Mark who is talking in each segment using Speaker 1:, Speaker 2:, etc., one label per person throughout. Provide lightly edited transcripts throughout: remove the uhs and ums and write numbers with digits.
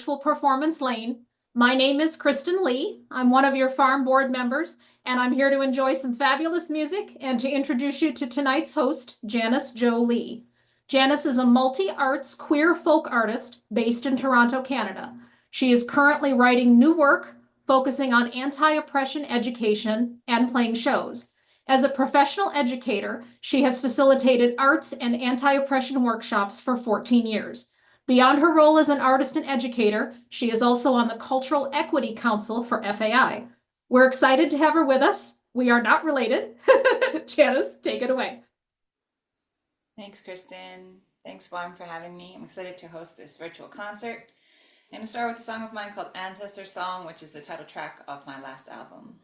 Speaker 1: Virtual Performance Lane. My name is Kristen Lee. I'm one of your farm board members, and I'm here to enjoy some fabulous music and to introduce you to tonight's host, Janice Jo Lee. Janice is a multi-arts queer folk artist based in Toronto, Canada. She is currently writing new work focusing on anti-oppression education and playing shows. As a professional educator, she has facilitated arts and anti-oppression workshops for 14 years. Beyond her role as an artist and educator, she is also on the Cultural Equity Council for FAI. We're excited to have her with us. We are not related. Janice, take it away.
Speaker 2: Thanks, Kristen. Thanks, Farm, for having me. I'm excited to host this virtual concert. I'm going to start with a song of mine called Ancestor Song, which is the title track of my last album.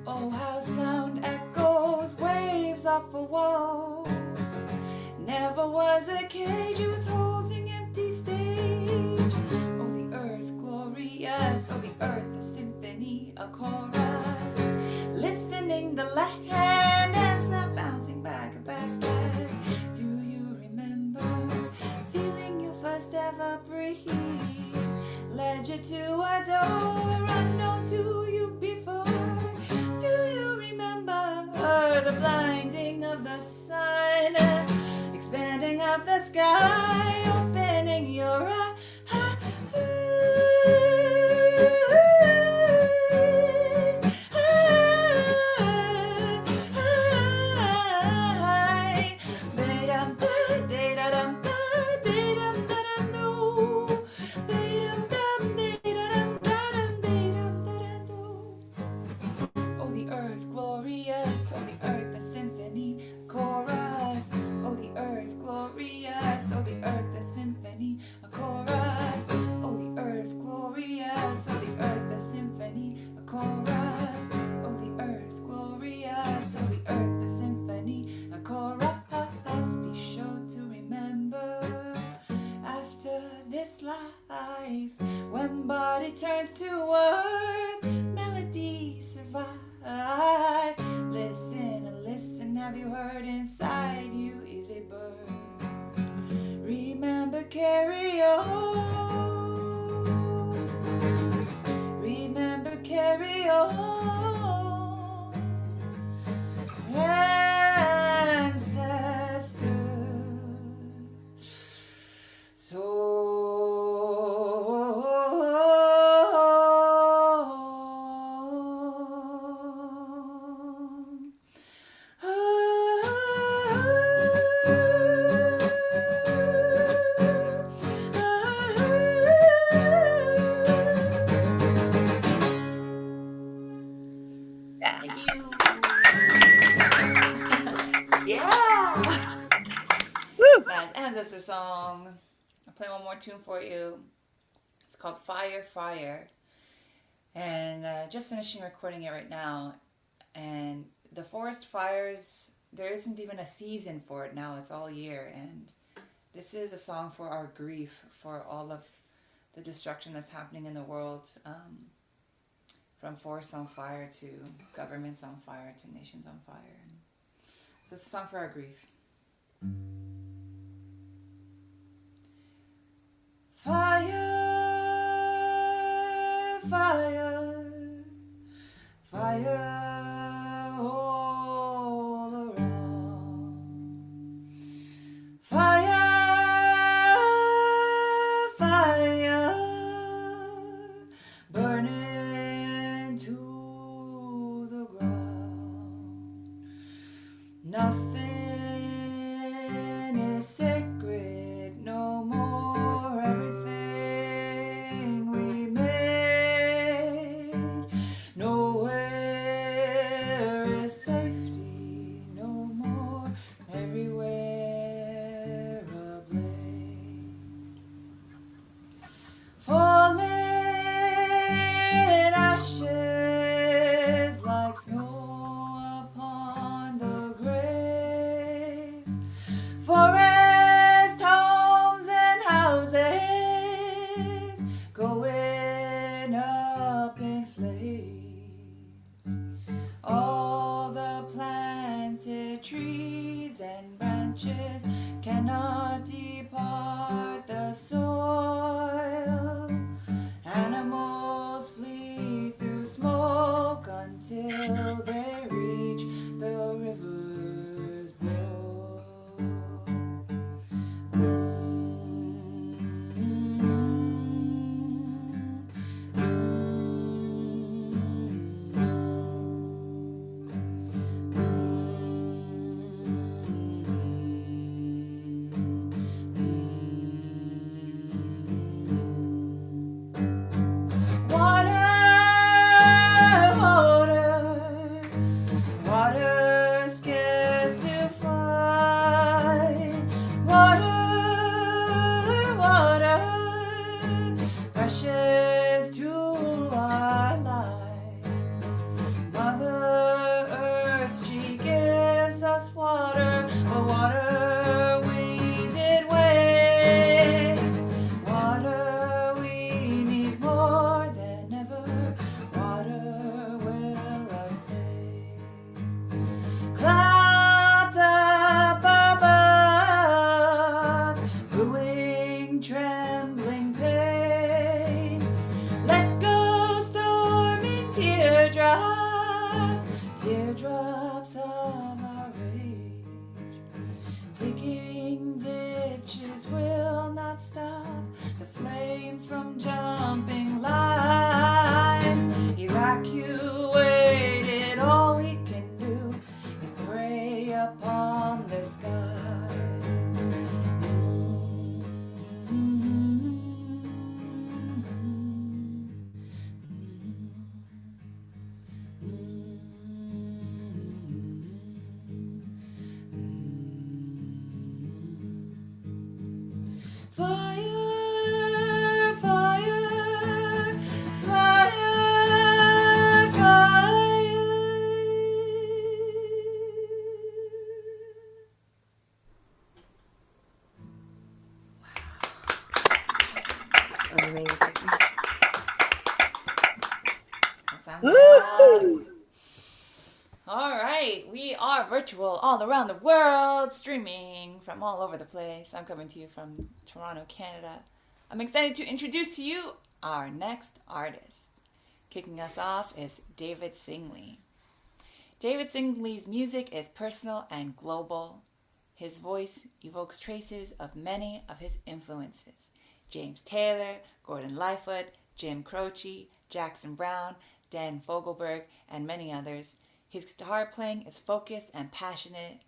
Speaker 3: Oh, how sound echoes, waves off the walls. Never was a cage, it was holding empty stage. Oh, the earth glorious, oh, the earth a symphony, a chorus. Listening the land and stop bouncing back. Do you remember feeling your first ever breeze? Led you to a door unknown to you before. Do you remember the blinding of the sun, expanding up the sky, opening your eyes?
Speaker 2: ancestor song. I'll play one more tune for you. It's called Fire, Fire. And just finishing recording it right now. And the forest fires, there isn't even a season for it now. It's all year. And this is a song for our grief, for all of the destruction that's happening in the world. From forests on fire to governments on fire to nations on fire. And so it's a song for our grief. Fire, fire, fire all around. Fire, fire, burning to the ground. Nothing is sacred no more. Everything we made, nowhere is safety no more. Everywhere ablaze, falling ashes like snow upon the grave. Forest, homes and houses going up in flames. All the planted trees and branches cannot depart the soil. Animals flee through smoke until they reach the river's boil. Water, scarce to find. Water, precious to our lives. Mother Earth, she gives us water, but water we did waste. Water we need more than ever. Water will us save. Clouds up above, brewing, trembling pain. Let go storming teardrops, teardrops of our rage. Digging ditches will not stop the flames from jumping lines. Evacuated, all we can do is pray upon the sky. Fire, fire, fire, fire.
Speaker 4: Amazing.
Speaker 2: That sounds good. All right, we are virtual all around the world, streaming from all over the place. I'm coming to you from Toronto, Canada. I'm excited to introduce to you our next artist. Kicking us off is David Singley. David Singley's music is personal and global. His voice evokes traces of many of his influences: James Taylor, Gordon Lightfoot, Jim Croce, Jackson Browne, Dan Fogelberg, and many others. His guitar playing is focused and passionate,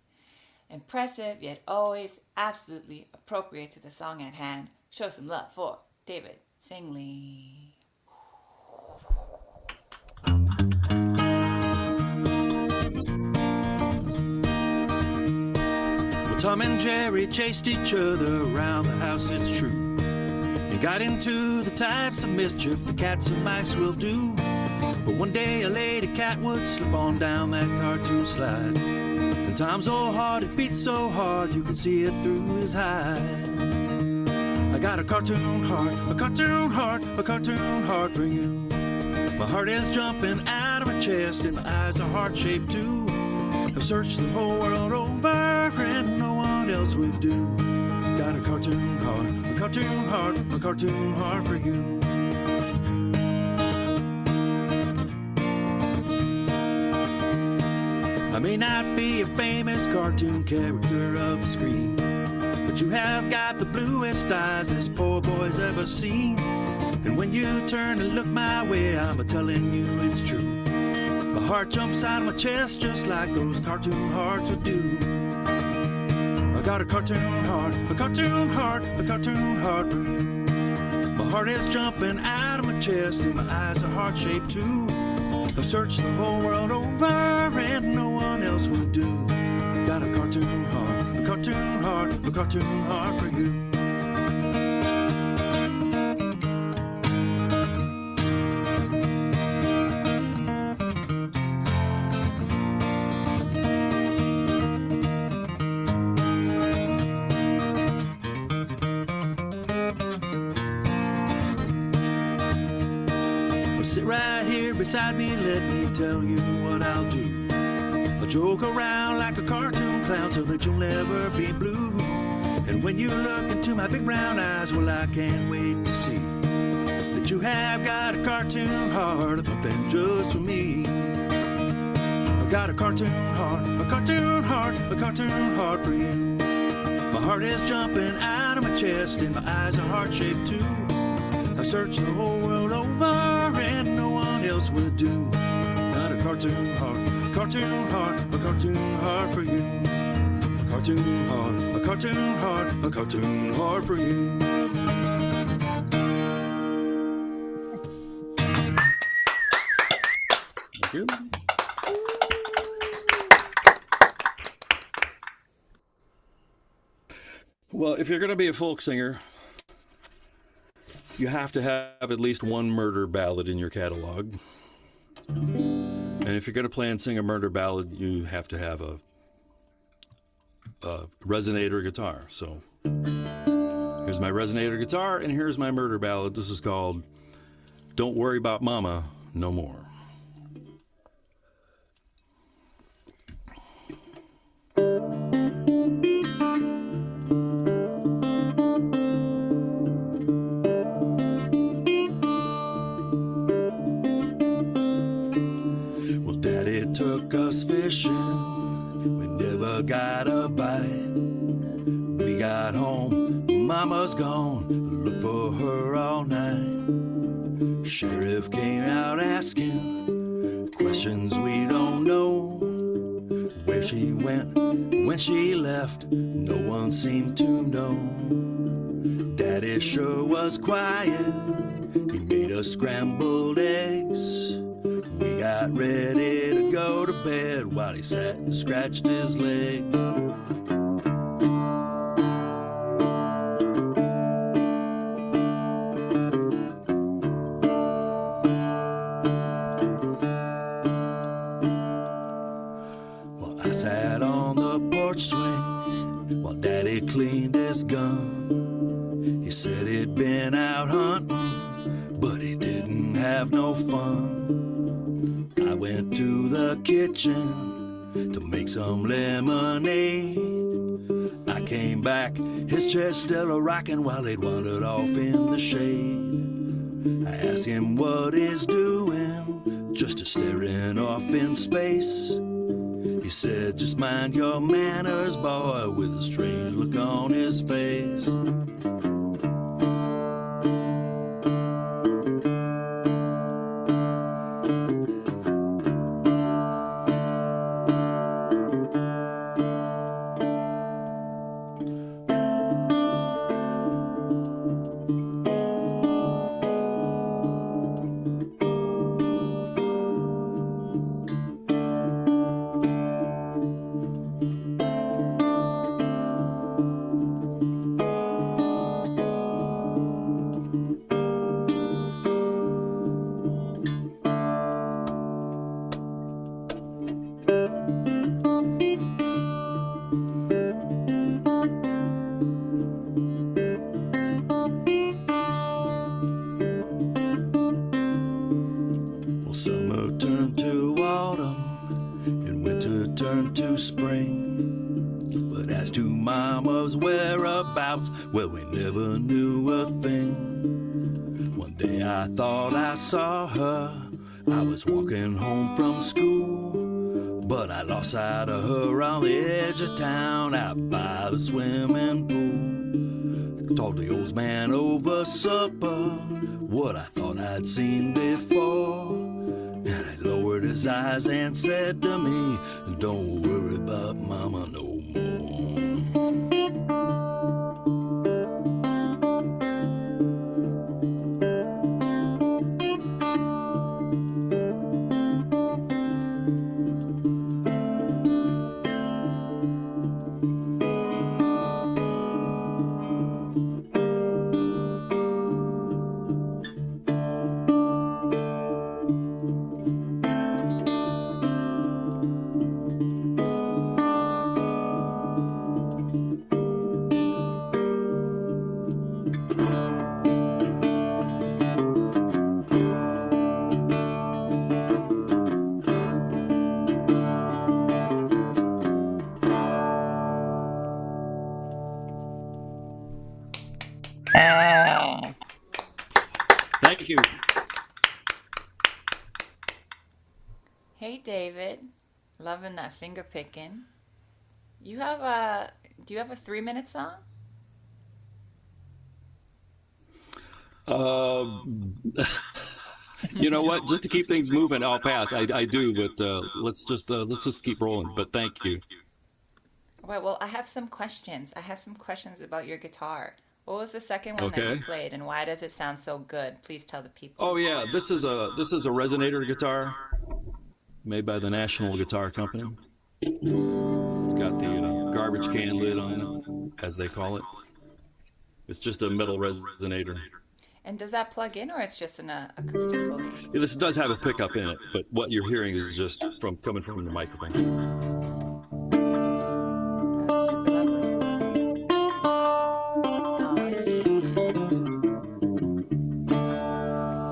Speaker 2: impressive yet always absolutely appropriate to the song at hand. Show some love for David Singley.
Speaker 5: With
Speaker 4: Tom and Jerry chased each other around the house, it's true, and got into the types of mischief the cats and mice will do. But one day a lady cat would slip on down that cartoon slide, and Tom's old heart, it beat so hard you could see it through his hide. I got a cartoon heart, a cartoon heart, a cartoon heart for you. My heart is jumping out of my chest and my eyes are heart-shaped too. I've searched the whole world over and no one else would do. Got a cartoon heart, a cartoon heart, a cartoon heart for you. I may not be a famous cartoon character of the screen, but you have got the bluest eyes this poor boy's ever seen. And when you turn and look my way, I'm a-telling you it's true. My heart jumps out of my chest just like those cartoon hearts would do. I got a cartoon heart, a cartoon heart, a cartoon heart for you. My heart is jumping out of my chest and my eyes are heart-shaped too. I've searched the whole world over and no one else would do. Got a cartoon heart, a cartoon heart, a cartoon heart for you. Sit right here beside me, let me tell you what I'll do. I'll joke around like a cartoon clown so that you'll never be blue. And when you look into my big brown eyes, well, I can't wait to see that you have got a cartoon heart pumping just for me. I've got a cartoon heart, a cartoon heart, a cartoon heart for you. My heart is jumping out of my chest and my eyes are heart-shaped too. I've searched the whole world over and no one else would do. Got a cartoon heart, a cartoon heart, a cartoon heart for you. A cartoon heart, a cartoon heart, a cartoon heart for you. Thank you. Well, if you're going to be a folk singer, you have to have at least one murder ballad in your catalog. And if you're going to play and sing a murder ballad, you have to have a resonator guitar. So here's my resonator guitar, and here's my murder ballad. This is called Don't Worry About Mama No More. Took us fishing, we never got a bite. We got home, mama's gone, looked for her all night. Sheriff came out asking questions we don't know. Where she went, when she left, no one seemed to know. Daddy sure was quiet, he made us scrambled eggs. We got ready to go to bed while he sat and scratched his legs. Well, I sat on the porch swing while Daddy cleaned his gun. He said he'd been out hunting, but he didn't have no fun. I went to the kitchen to make some lemonade. I came back, his chest still a-rocking while they'd wandered off in the shade. I asked him what he's doing, just a staring off in space. He said, just mind your manners, boy, with a strange look on his face. turned to spring. But as to Mama's whereabouts, well, we never knew a thing. One day I thought I saw her. I was walking home from school, but I lost sight of her on the edge of town, out by the swimming pool. Told the old man over supper what I thought I'd seen before, and he lowered his eyes and said to me, "Don't worry about Mama no more."
Speaker 5: Thank you.
Speaker 2: Hey, David. Loving that finger picking. Do you have a 3-minute song?
Speaker 5: You know what? Just to keep things moving, I'll pass. I do, but let's just keep rolling. But thank you.
Speaker 2: Right, well, I have some questions. About your guitar. What was the second one that you played, and why does it sound so good? Please tell the people.
Speaker 5: Oh yeah, this is a resonator guitar made by the National Guitar Company. It's got the garbage can lid on it, as they call it. It's just a metal resonator.
Speaker 2: And does that plug in, or it's just an acoustic fully?
Speaker 5: Yeah, this does have a pickup in it, but what you're hearing is just coming from the microphone.
Speaker 2: That's super lovely.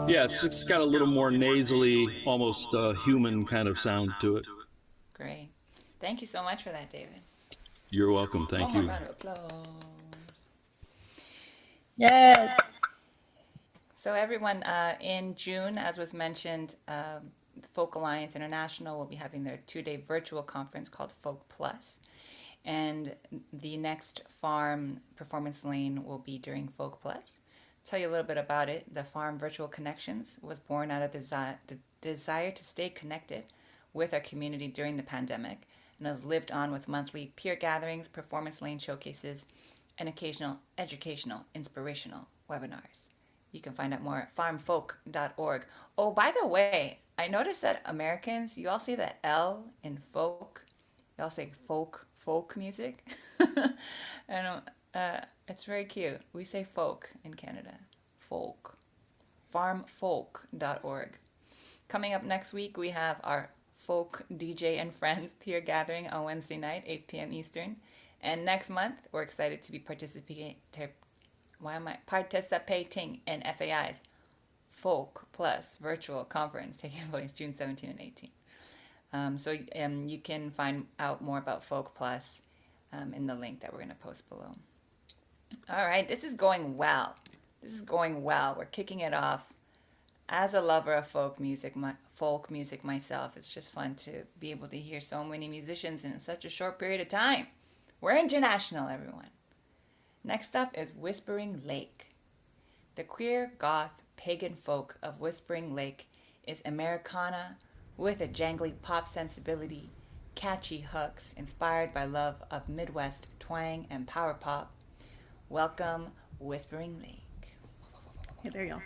Speaker 5: Yeah, it's just got a little more nasally, almost human kind of sound to it.
Speaker 2: Great. Thank you so much for that, David.
Speaker 5: You're welcome. Thank you.
Speaker 2: Round of applause.
Speaker 3: Yes.
Speaker 2: So everyone, in June, as was mentioned, the Folk Alliance International will be having their 2-day virtual conference called Folk Plus. And the next Farm Performance Lane will be during Folk Plus. Tell you a little bit about it. The Farm Virtual Connections was born out of the desire to stay connected with our community during the pandemic, and has lived on with monthly peer gatherings, performance lane showcases, and occasional educational, inspirational webinars. You can find out more at farmfolk.org. Oh, by the way, I noticed that Americans, you all say the L in folk. You all say folk music. And it's very cute. We say folk in Canada. Folk. Farmfolk.org. Coming up next week, we have our Folk DJ and Friends peer gathering on Wednesday night, 8 p.m. Eastern. And next month, we're excited to be participating in FAI's Folk Plus virtual conference taking place June 17 and 18. So you can find out more about Folk Plus in the link that we're going to post below. All right, this is going well. We're kicking it off. As a lover of folk music myself, it's just fun to be able to hear so many musicians in such a short period of time. We're international, everyone. Next up is Whispering Lake. The queer, goth, pagan folk of Whispering Lake is Americana with a jangly pop sensibility, catchy hooks inspired by love of Midwest twang and power pop. Welcome, Whispering Lake.
Speaker 3: Okay, there you go.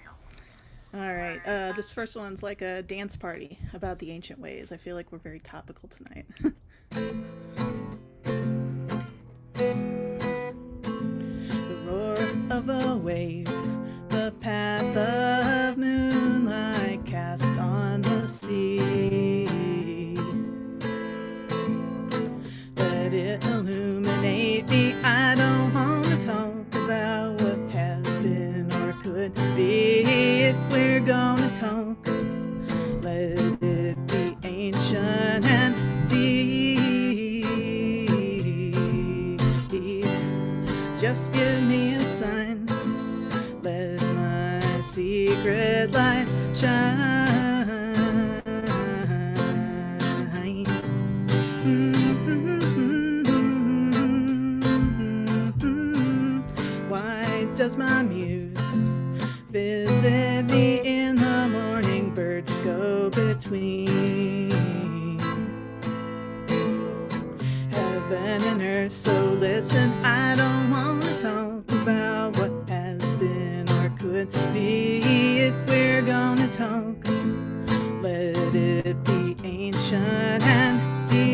Speaker 3: All right, this first one's like a dance party about the ancient ways. I feel like we're very topical tonight. The roar of a wave, the path of moonlight cast on the sea. Let it illuminate me. I don't want to talk about what has been or could be. If we're gonna talk, let it be ancient and deep. just give me a sign. Let my secret light shine. Why does my muse visit me in the morning? Birds go between heaven and earth. So listen, I don't want to talk about what has been or could be. If we're gonna talk, let it be ancient and deep.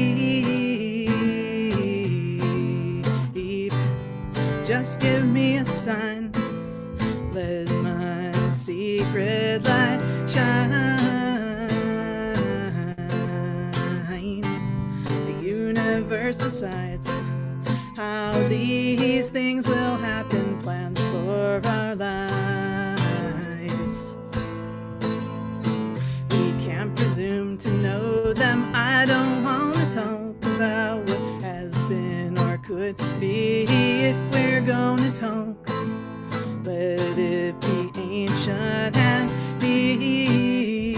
Speaker 3: Just give me a sign. Let my secret light shine. The universe decides how these things will happen, plans for our lives. We can't presume to know them. I don't want to talk about what has been or could be. If we're gonna talk, let it be ancient and deep.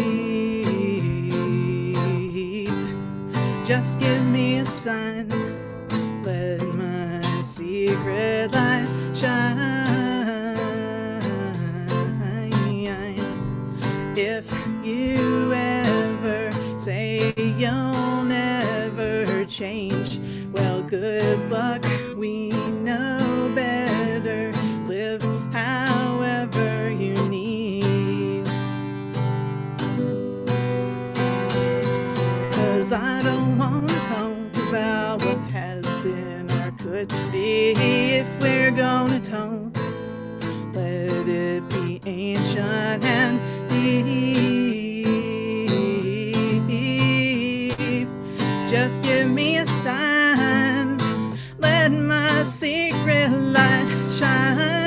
Speaker 3: Just give me a sign. Let my secret light shine. If you ever say you'll never change, well, good luck, we know better. Live however you need. 'Cause I don't want to talk about what has been or could be. If we're gonna talk, let it be ancient and deep. Just give me a sign. Let my secret light shine.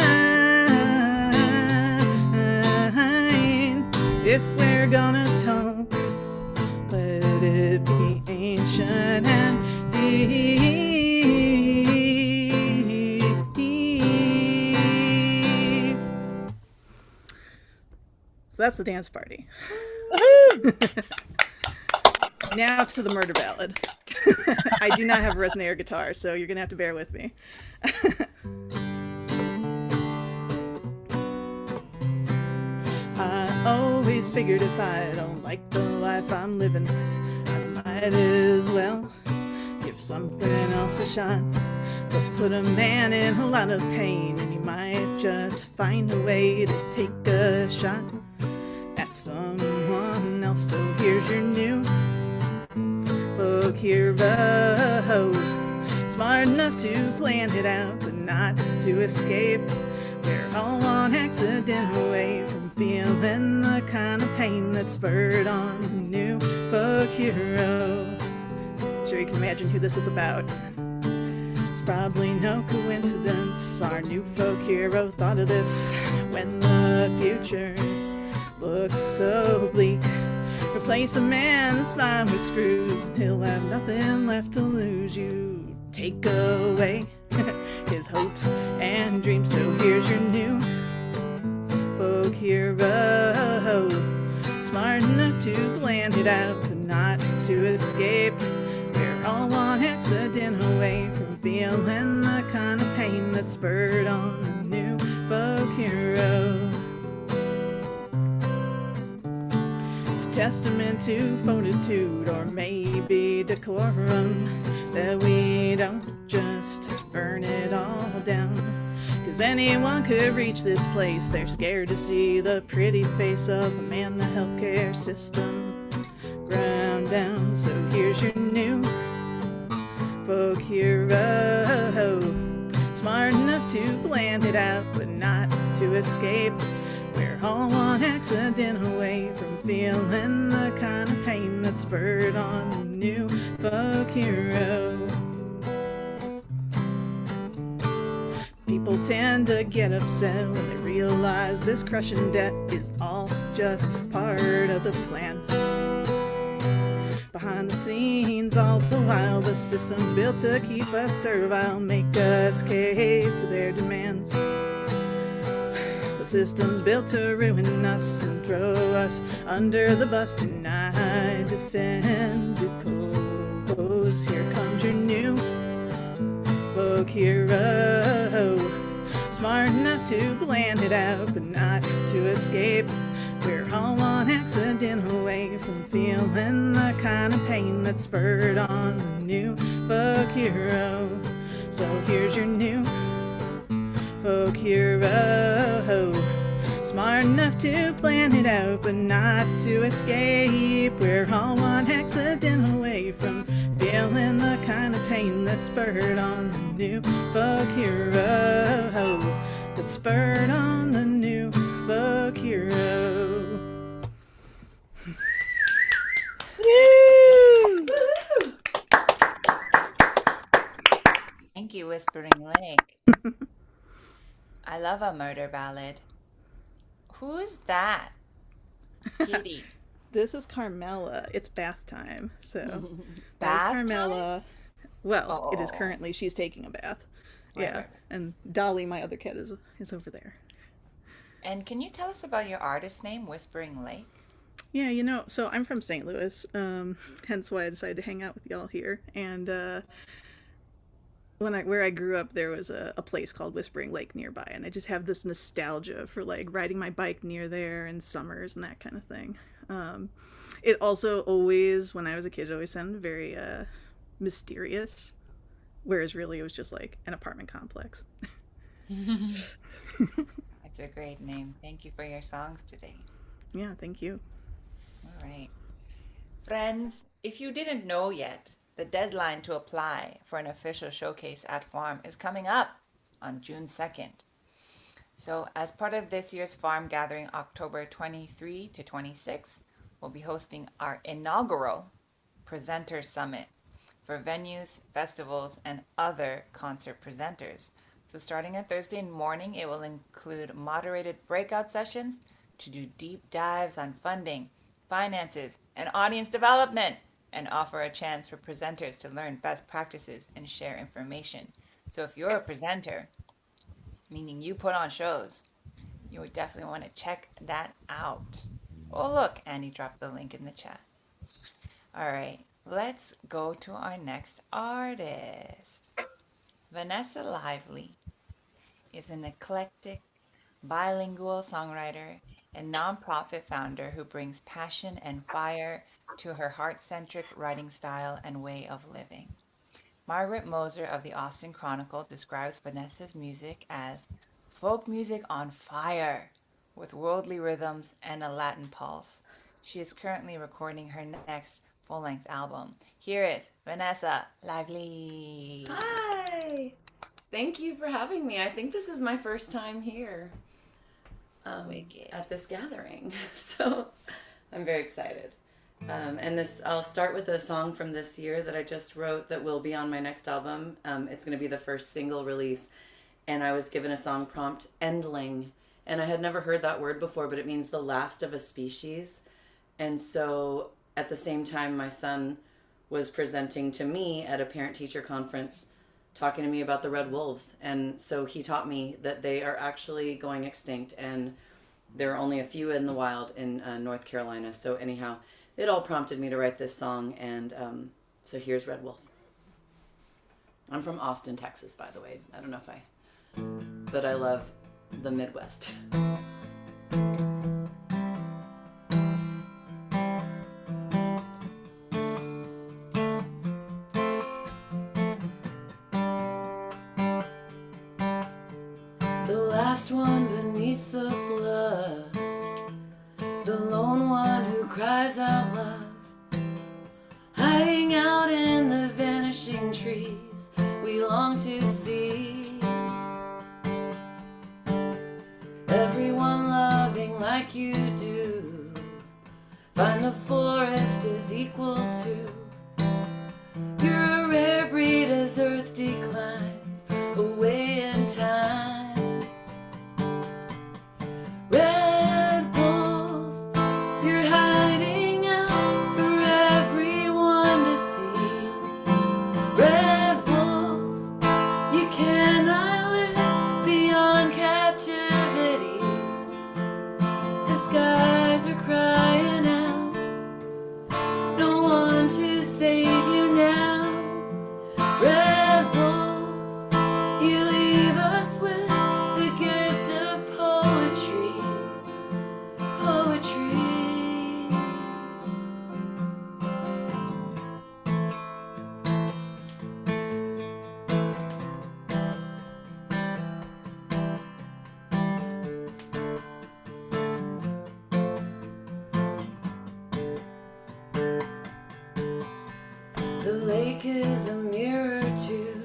Speaker 3: If we're gonna talk, let it be ancient and deep. So that's the dance party. Now to the murder ballad. I do not have a resonator guitar, so you're gonna have to bear with me. I always figured if I don't like the life I'm living, I might as well give something else a shot. But put a man in a lot of pain, and you might just find a way to take a shot at someone else. So here's your new folk hero, smart enough to plan it out, but not to escape. We're all one accident away from feeling the kind of pain that spurred on the new folk hero. Sure you can imagine who this is about. It's probably no coincidence our new folk hero thought of this when the future looks so bleak. Replace a man's mind with screws, and he'll have nothing left to lose. You take away his hopes and dreams. So here's your new folk hero, smart enough to plan it out, but not to escape. We're all one accident away from feeling the kind of pain that spurred on the new folk hero. Testament to fortitude, or maybe decorum, that we don't just burn it all down. 'Cause anyone could reach this place. They're scared to see the pretty face of a man the healthcare system ground down. So here's your new folk hero, smart enough to plan it out, but not to escape. We're all one accident away from feeling the kind of pain that spurred on the new folk hero. People tend to get upset when they realize this crushing debt is all just part of the plan.
Speaker 6: behind the scenes. All the while the system's built to keep us servile, make us cave to their demands. The system's built to ruin us and throw us under the bus. Deny, defend, depose. Here comes your new folk hero, smart enough to plan it out but not to escape. We're all one accident away from feeling the kind of pain that's spurred on the new folk hero. So here's your new folk hero, smart enough to plan it out but not to escape. We're all one accident away from feeling the kind of pain that's spurred on the new folk hero, that's spurred on the new folk hero.
Speaker 2: Thank you, Whispering Lake. I love a murder ballad. Who's that? Kitty.
Speaker 6: This is Carmela. It's bath time, so
Speaker 2: Bath
Speaker 6: that's
Speaker 2: time?
Speaker 6: Carmela. Well, it is
Speaker 2: Oh.
Speaker 6: currently. She's taking a bath.
Speaker 2: Right,
Speaker 6: Yeah,
Speaker 2: right.
Speaker 6: and Dolly, my other cat, is over there.
Speaker 2: And can you tell us about your artist name, Whispering Lake?
Speaker 6: Yeah, so I'm from St. Louis, hence why I decided to hang out with y'all here. And where I grew up, there was a place called Whispering Lake nearby, and I just have this nostalgia for like riding my bike near there in summers and that kind of thing. It also always, when I was a kid, it always sounded very mysterious, whereas really it was just like an apartment complex.
Speaker 2: It's a great name. Thank you for your songs today.
Speaker 6: Yeah, thank you.
Speaker 2: All right. Friends, if you didn't know yet, the deadline to apply for an official showcase at Farm is coming up on June 2nd. So as part of this year's Farm Gathering, October 23 to 26, we'll be hosting our inaugural Presenter Summit for venues, festivals, and other concert presenters. So starting on Thursday morning, it will include moderated breakout sessions to do deep dives on funding, finances, and audience development, and offer a chance for presenters to learn best practices and share information. So if you're a presenter, meaning you put on shows, you would definitely want to check that out. Oh, look, Annie dropped the link in the chat. All right, let's go to our next artist. Vanessa Lively is an eclectic, bilingual songwriter and nonprofit founder who brings passion and fire to her heart-centric writing style and way of living. Margaret Moser of the Austin Chronicle describes Vanessa's music as folk music on fire with worldly rhythms and a Latin pulse. She is currently recording her next full-length album. Here is Vanessa Lively.
Speaker 7: Hi! Thank you for having me. I think this is my first time here
Speaker 2: Wicked.
Speaker 7: at this gathering, so I'm very excited. I'll start with a song from this year that I just wrote that will be on my next album. It's going to be the first single release, and I was given a song prompt, endling, and I had never heard that word before, but it means the last of a species. And so at the same time, my son was presenting to me at a parent-teacher conference, talking to me about the red wolves. And so he taught me that they are actually going extinct, and there are only a few in the wild in North Carolina. So anyhow, it all prompted me to write this song, and so here's Red Wolf. I'm from Austin, Texas, by the way. I don't know but I love the Midwest. The last one beneath the flood, the lone one who cries out love, hiding out in the vanishing trees we long to see. Everyone loving like you do, find the forest is equal to. You're a rare breed as earth declines away in time. Red wolf, you're hiding out for everyone lake is a mirror too.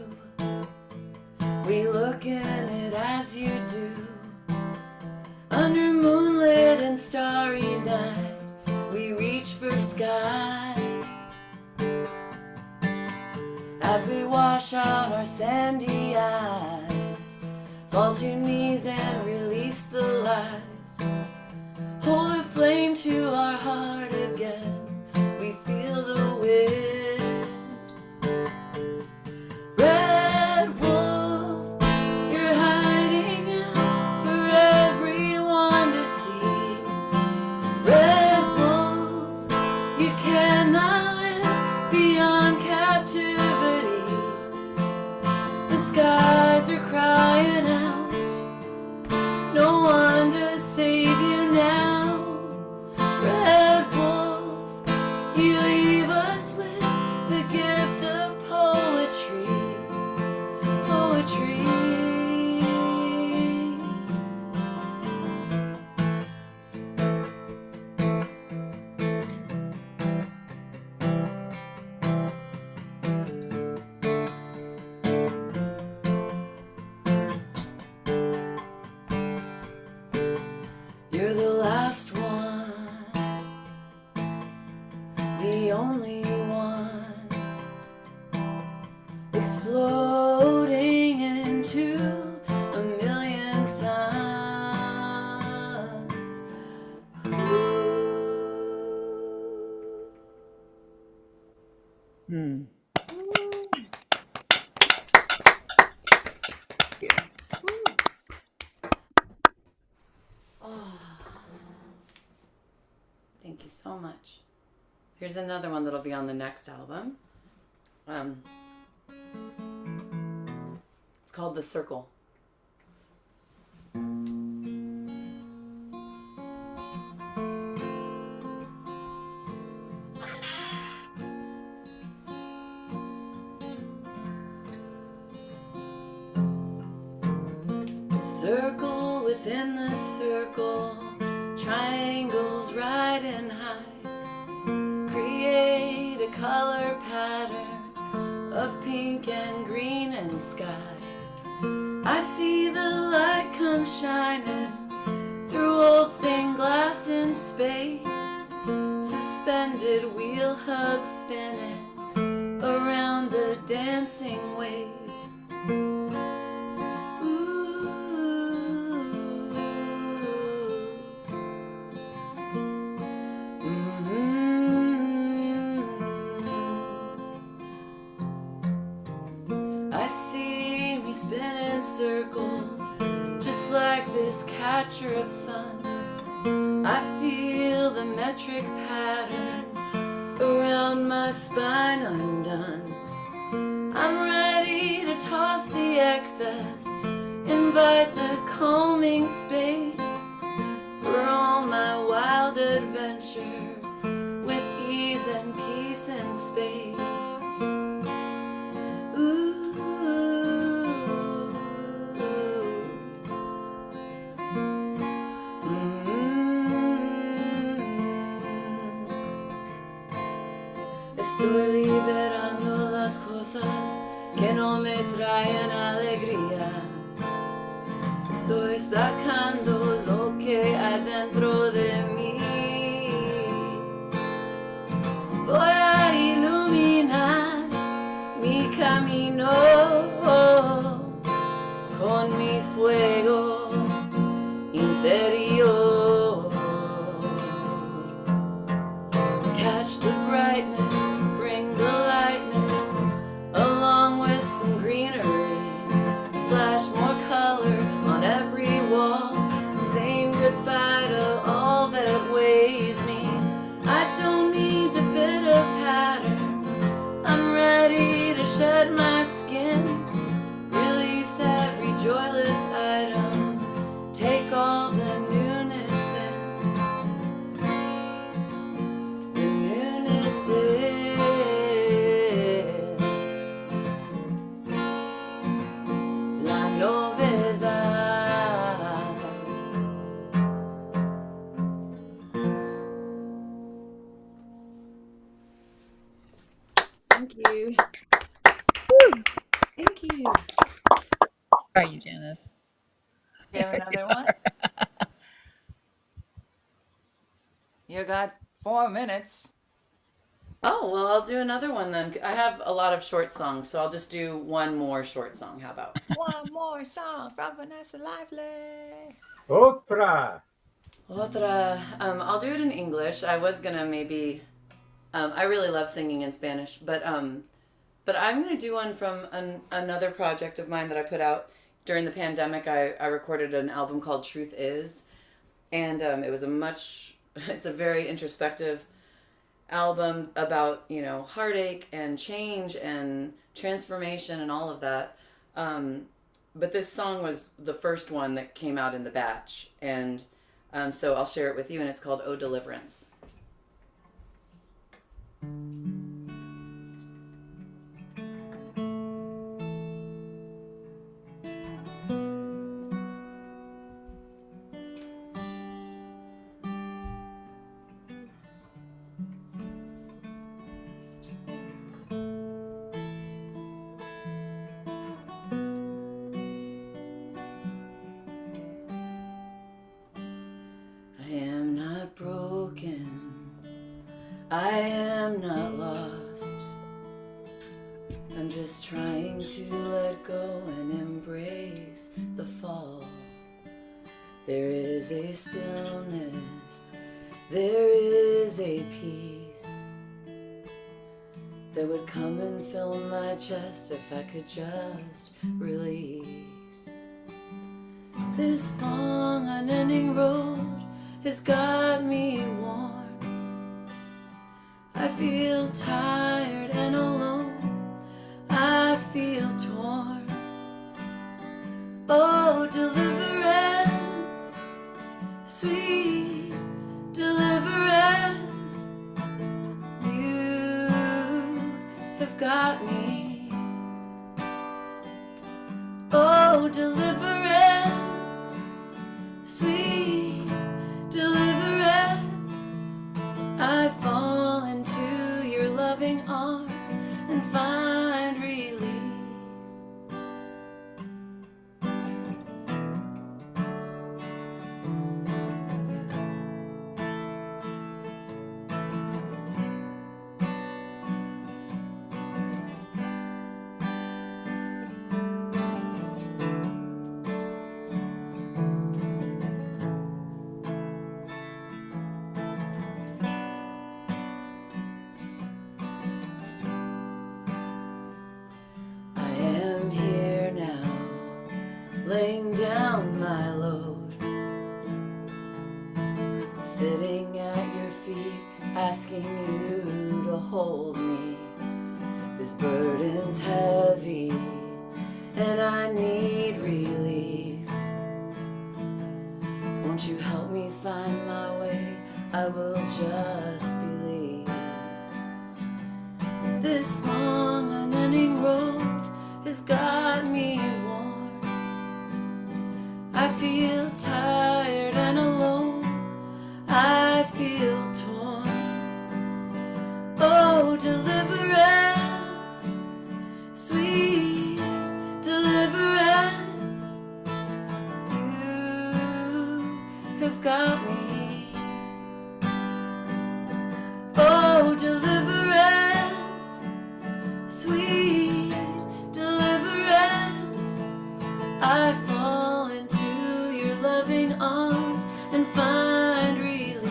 Speaker 7: We look in it as you do. Under moonlit and starry night, we reach for sky. As we wash out our sandy eyes, fall to knees and release the lies. Hold a flame to our heart again. We feel the wind. Red wolf, you're hiding out for everyone to see. Red wolf, you cannot live beyond captivity. The skies are crying out, no one to save you now. Red wolf, you leave us with the gift of poetry. Poetry. You're the last one, the only one, exploding into a million suns. Thank you so much. Here's another one that'll be on the next album. It's called The Circle. Circle within the circle, triangles right and high, create a color pattern of pink and green and sky. I see the light come shining through old stained glass in space, suspended wheel hubs spinning around the dancing waves. I see me spinning circles, just like this catcher of sun. I feel the metric pattern around my spine undone. I'm ready to toss the excess, invite the calming space for all my wild adventure with ease and peace and space. Estoy liberando las cosas que no me traen alegría. Estoy sacando lo que hay dentro de mí. Voy a iluminar mi camino con mi fuego interior. Catch the brightness, bring the lightness, along with some greenery. Splash more color on every wall. Saying goodbye to all that weighs me. I don't need to fit a pattern. I'm ready to shed my skin. Release every joyless item. Take all the newness in. The newness in. La novedad. Thank you.
Speaker 3: How are you, Janice?
Speaker 2: You have another one? You got 4 minutes.
Speaker 7: Oh, well, I'll do another one then. I have a lot of short songs, so I'll just do one more short song. How about?
Speaker 2: One more song from Vanessa Lively.
Speaker 8: Otra.
Speaker 7: Otra. I'll do it in English. I was gonna maybe. I really love singing in Spanish, but I'm gonna do one from another project of mine that I put out during the pandemic. I recorded an album called Truth Is, and it's a very introspective album about, heartache and change and transformation and all of that. But this song was the first one that came out in the batch, and so I'll share it with you, and it's called "Oh Deliverance." I am not broken, I am not lost. I'm just trying to let go and embrace the fall. There is a stillness, there is a peace that would come and fill my chest if I could just release. This long unending road has got me worn. I feel tired and alone, I feel torn. Oh, deliverance, sweet deliverance, you have got me. Oh, deliverance, sweet deliverance, I fall into your loving arms and find relief. I am here now, laying down my load, sitting at your feet, asking you to hold me. This burden's heavy, and I need relief. Won't you help me find my way? I will just believe. This long unending road has got me worn. I feel tired and alone, I feel torn. Oh, deliverance, sweet deliverance, you have got me. Oh, deliverance, sweet deliverance, I fall into your loving arms and find relief.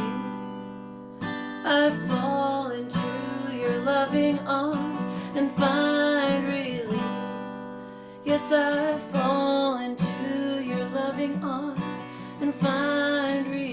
Speaker 7: I fall into your loving arms and find relief. Yes, I fall into your loving arms and find relief.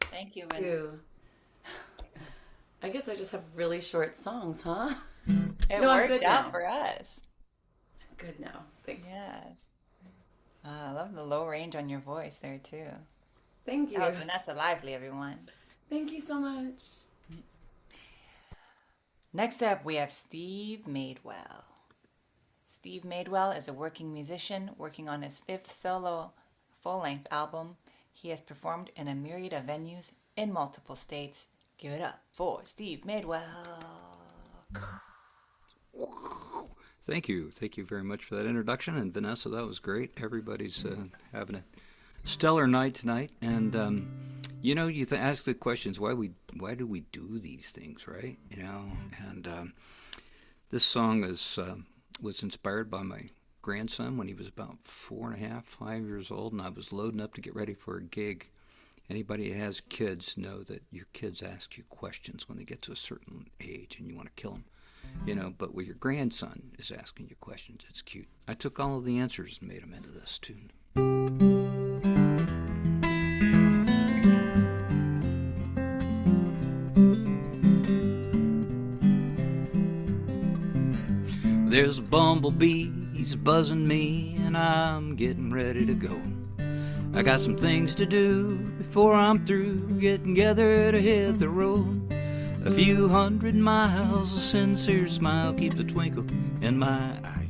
Speaker 2: Thank you,
Speaker 7: Thank
Speaker 2: Vanessa.
Speaker 7: you. I guess I just have really short songs, huh?
Speaker 2: It
Speaker 7: No, I'm
Speaker 2: worked
Speaker 7: good
Speaker 2: out
Speaker 7: now.
Speaker 2: for us.
Speaker 7: Good now. Thanks.
Speaker 2: Yes. I love the low range on your voice there too.
Speaker 7: Thank you.
Speaker 2: That was Vanessa Lively, everyone.
Speaker 7: Thank you so much.
Speaker 2: Next up, we have Steve Madewell. Steve Madewell is a working musician working on his 5th solo full-length album. He has performed in a myriad of venues in multiple states. Give it up for Steve Madewell.
Speaker 8: Thank you. Thank you very much for that introduction. And Vanessa, that was great. Everybody's having a stellar night tonight. And, you know, you ask the questions, why do we do these things, right? You know, and this song was inspired by my grandson when he was about 4.5, 5 years old, and I was loading up to get ready for a gig. Anybody who has kids know that your kids ask you questions when they get to a certain age and you want to kill them. You know, but when your grandson is asking you questions, it's cute. I took all of the answers and made them into this tune. There's a bumblebee, he's buzzing me, and I'm getting ready to go. I got some things to do before I'm through, getting together to hit the road. A few 100 miles, a sincere smile keeps a twinkle in my eye.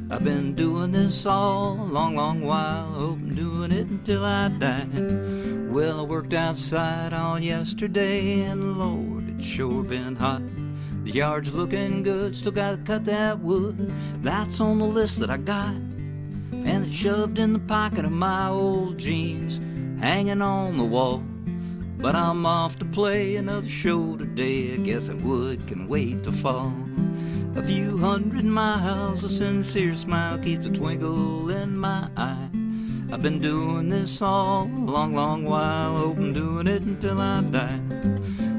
Speaker 8: I've been doing this all a long, long while, hope I'm doing it until I die. Well, I worked outside all yesterday, and Lord, it's sure been hot. The yard's looking good, still gotta cut that wood. That's on the list that I got, and it's shoved in the pocket of my old jeans, hanging on the wall. But I'm off to play another show today, I guess that wood can wait till fall. A few 100 miles, a sincere smile keeps a twinkle in my eye. I've been doing this all a long, long while, hope I'm doing it until I die.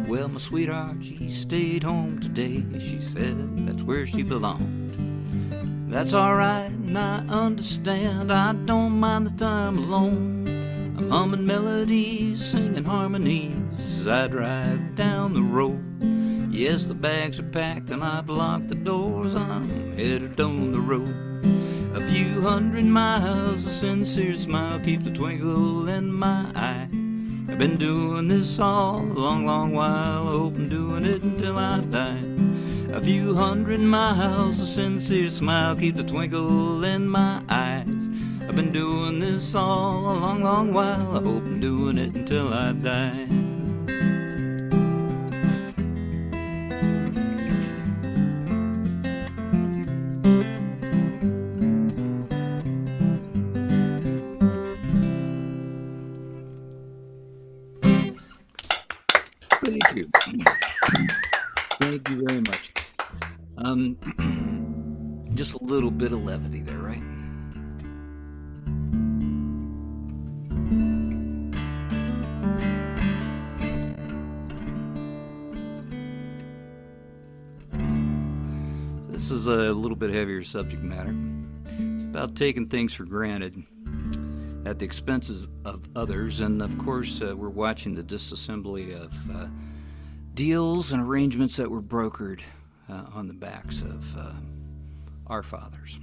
Speaker 8: Well, my sweetheart, she stayed home today, she said that's where she belonged. That's alright, and I understand, I don't mind the time alone. I'm humming melodies, singing harmonies as I drive down the road. Yes, the bags are packed and I've locked the doors, I'm headed down the road. A few 100 miles, a sincere smile keeps a twinkle in my eye. I've been doing this all a long, long while, hope I'm doing it until I die. A few 100 miles, a sincere smile keeps a twinkle in my eyes. I've been doing this all a long, long while, I hope I'm doing it until I die. Thank you. Thank you very much. Just a little bit of levity there, right? This is a little bit heavier subject matter. It's about taking things for granted at the expenses of others, and of course we're watching the disassembly of deals and arrangements that were brokered on the backs of our fathers.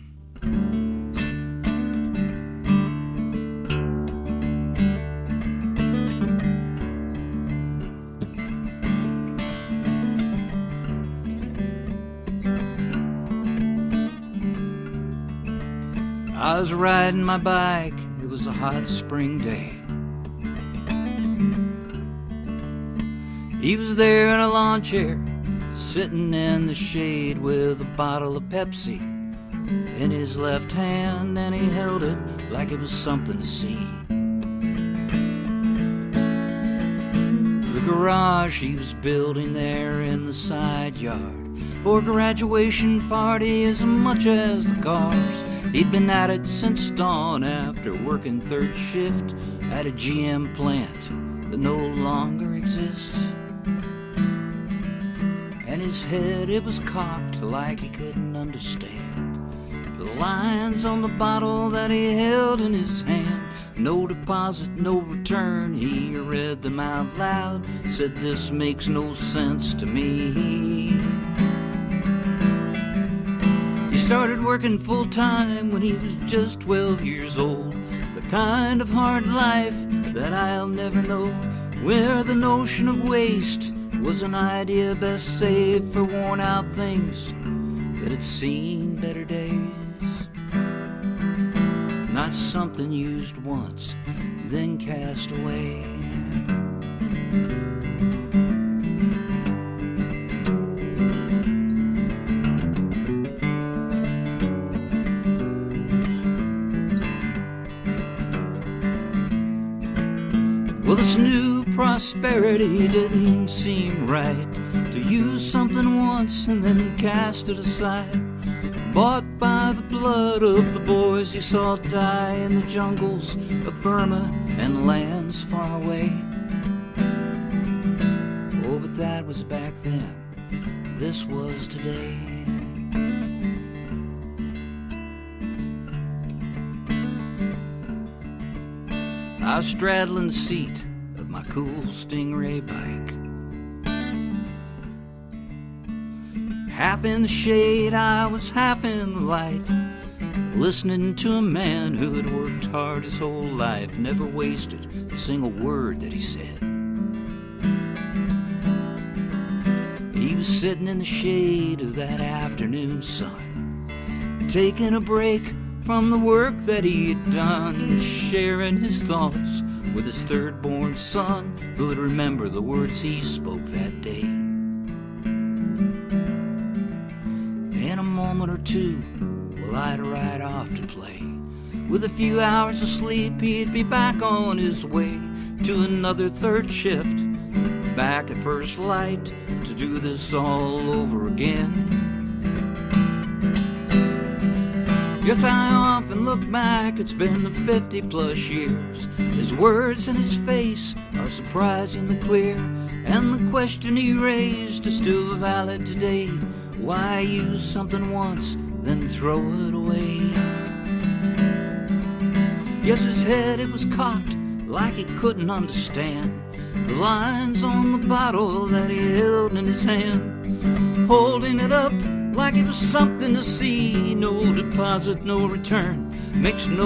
Speaker 8: I was riding my bike, it was a hot spring day. He was there in a lawn chair, sitting in the shade with a bottle of Pepsi in his left hand, and he held it like it was something to see. The garage he was building there in the side yard for a graduation party as much as the cars. He'd been at it since dawn after working third shift at a GM plant that no longer exists. And his head, it was cocked like he couldn't understand the lines on the bottle that he held in his hand. No deposit, no return, he read them out loud, said this makes no sense to me. He started working full-time when he was just 12 years old, the kind of hard life that I'll never know, where the notion of waste was an idea best saved for worn-out things that had seen better days. not something used once, then cast away. Well, this new prosperity didn't seem right, to use something once and then cast it aside. Bought by the blood of the boys you saw die in the jungles of Burma and lands far away. Oh, but that was back then, this was today. I was straddling the seat of my cool Stingray bike. Half in the shade, I was half in the light, listening to a man who had worked hard his whole life, never wasted a single word that he said. He was sitting in the shade of that afternoon sun, taking a break from the work that he had done, sharing his thoughts with his third-born son, who would remember the words he spoke that day. In a moment or two, well, I'd ride off to play. With a few hours of sleep, he'd be back on his way to another third shift, back at first light to do this all over again. Yes, I often look back, it's been 50 plus years. His words and his face are surprisingly clear, and the question he raised is still valid today. Why use something once, then throw it away? Yes, his head, it was cocked like he couldn't understand the lines on the bottle that he held in his hand, holding it up like it was something to see. No deposit, no return, makes no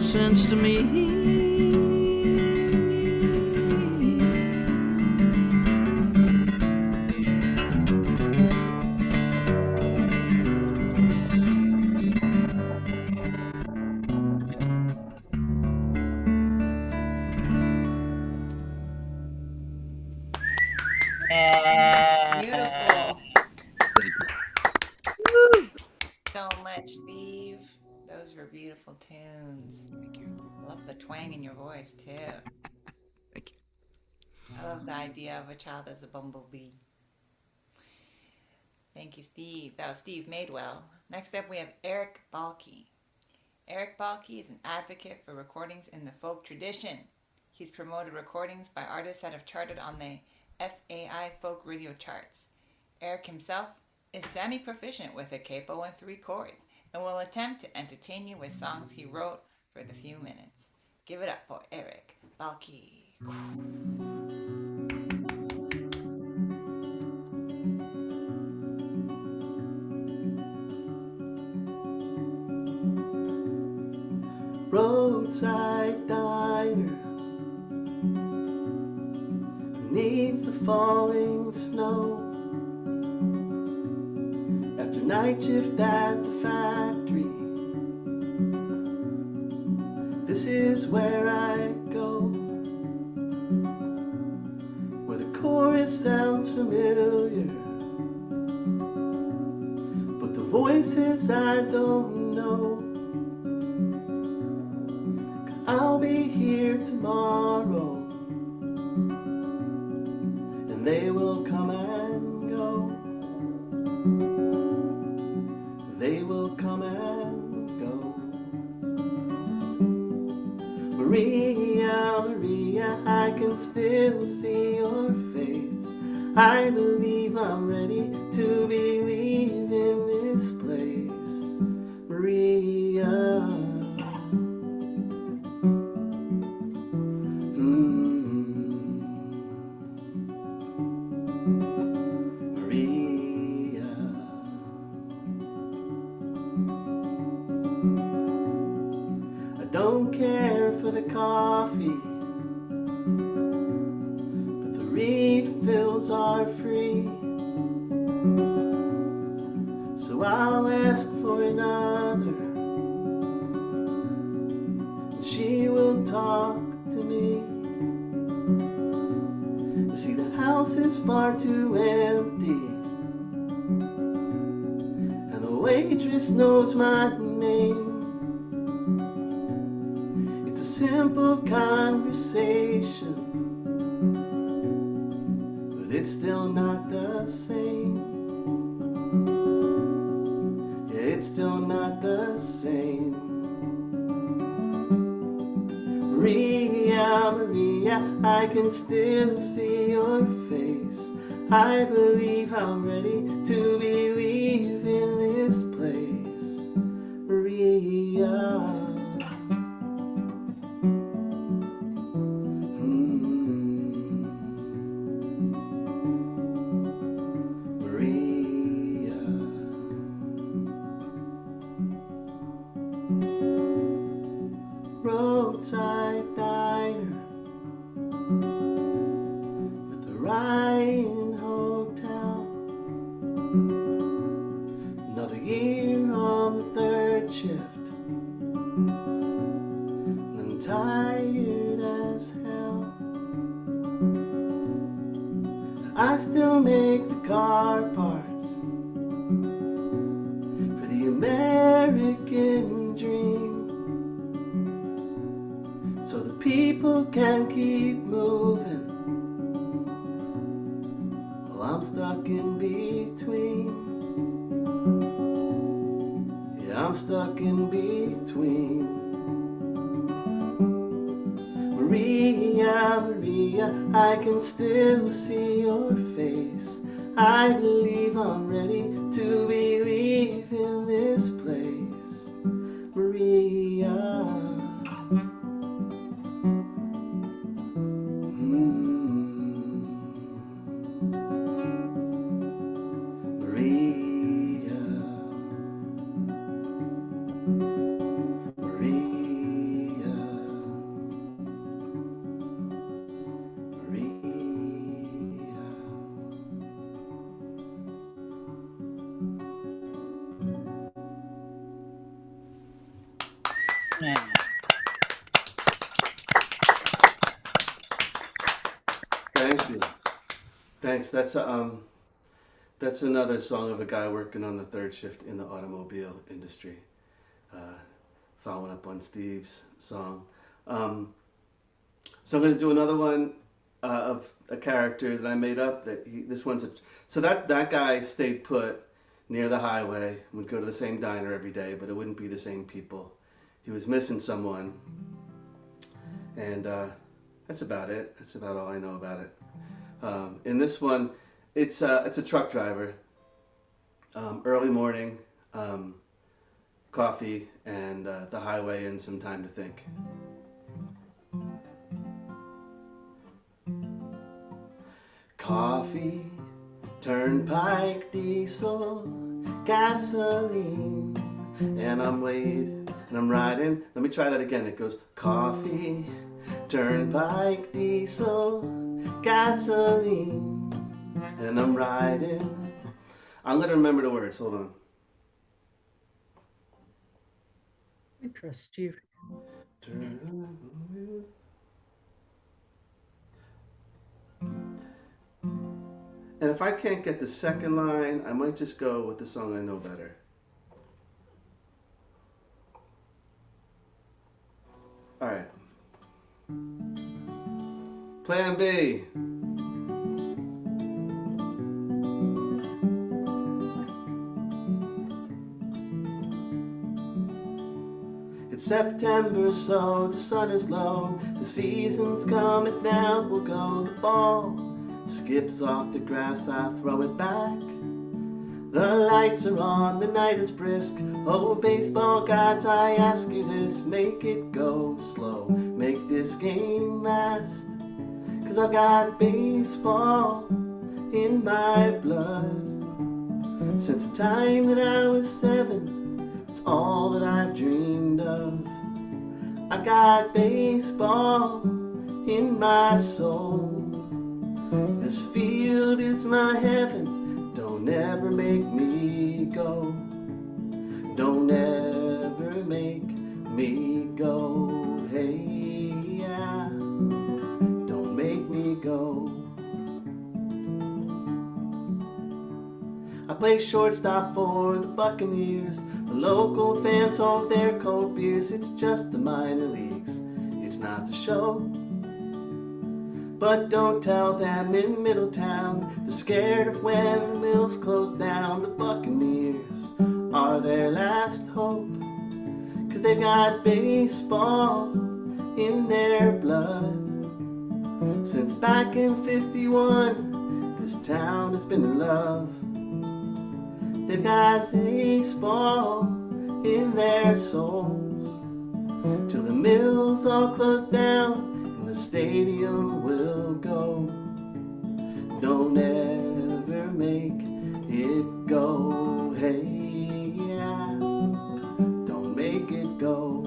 Speaker 8: sense to me.
Speaker 2: Beautiful. So much, Steve. Those were beautiful tunes.
Speaker 8: Thank you.
Speaker 2: Love the twang in your voice, too.
Speaker 8: Thank you.
Speaker 2: I love the idea of a child as a bumblebee. Thank you, Steve. That was Steve Madewell. Next up, we have Erik Balkey. Erik Balkey is an advocate for recordings in the folk tradition. He's promoted recordings by artists that have charted on the FAI folk radio charts. Erik himself is semi-proficient with a capo and 3 chords, and will attempt to entertain you with songs he wrote for the few minutes. Give it up for Erik Balkey.
Speaker 9: Roadside diner, beneath the falling snow. After night shift at the factory, this is where I go. Where the chorus sounds familiar, but the voices I don't know. I'll be here tomorrow, and they will come and go. They will come and go. Maria, Maria, I can still see your face. I believe I'm ready to be leaving this place. Maria. Don't care for the coffee, but the refills are free. So So I'll ask for another, and she will talk to me. You see, the house is far too empty, and the waitress knows my name. It's a simple conversation, but it's still not the same. Yeah, it's still not the same. Maria, Maria, I can still see your face. I believe I'm ready to be leaving this place. Maria. Maria. Roadside diner with the Ryan Hotel. Another year on the third shift, and I'm tired as hell. I still make the car parts for the American dream, so the people can keep moving while I'm stuck in between. Yeah, I'm stuck in between. Maria, Maria, I can still see your face. I believe I'm ready to be leaving this place. Maria. Maria. Maria. Thank you. Thanks. That's another song of a guy working on the third shift in the automobile industry. Following up on Steve's song. So I'm going to do another one of a character that I made up. So that guy stayed put near the highway, would go to the same diner every day, but it wouldn't be the same people. He was missing someone, and that's about it. That's about all I know about it. In this one, it's a truck driver. Early morning, coffee, and the highway, and some time to think. Coffee, turnpike, diesel, gasoline, and I'm late, and I'm riding. Let me try that again. It goes coffee, turnpike, diesel, gasoline, and I'm riding. I'm gonna remember the words. Hold on.
Speaker 6: I trust you.
Speaker 9: And if I can't get the second line, I might just go with the song I know better. All right. Plan B. It's September, so the sun is low. The season's coming now, we'll go. The ball skips off the grass, I throw it back. The lights are on, the night is brisk. Oh, baseball gods, I ask you this. Make it go slow, make this game last. 'Cause I've got baseball in my blood. Since the time that I was 7, it's all that I've dreamed of. I've got baseball in my soul. This field is my heaven, don't Don't ever make me go. Don't ever make me go. Hey, yeah. Don't make me go. I play shortstop for the Buccaneers. The local fans hold their cold beers. It's just the minor leagues, it's not the show. But don't tell them in Middletown, they're scared of when the mills close down. The Buccaneers are their last hope, 'cause they got baseball in their blood. Since back in 51, this town has been in love. They've got baseball in their souls, till the mills all close down and the stadium will go. Don't ever make it go. Hey, yeah. Don't make it go.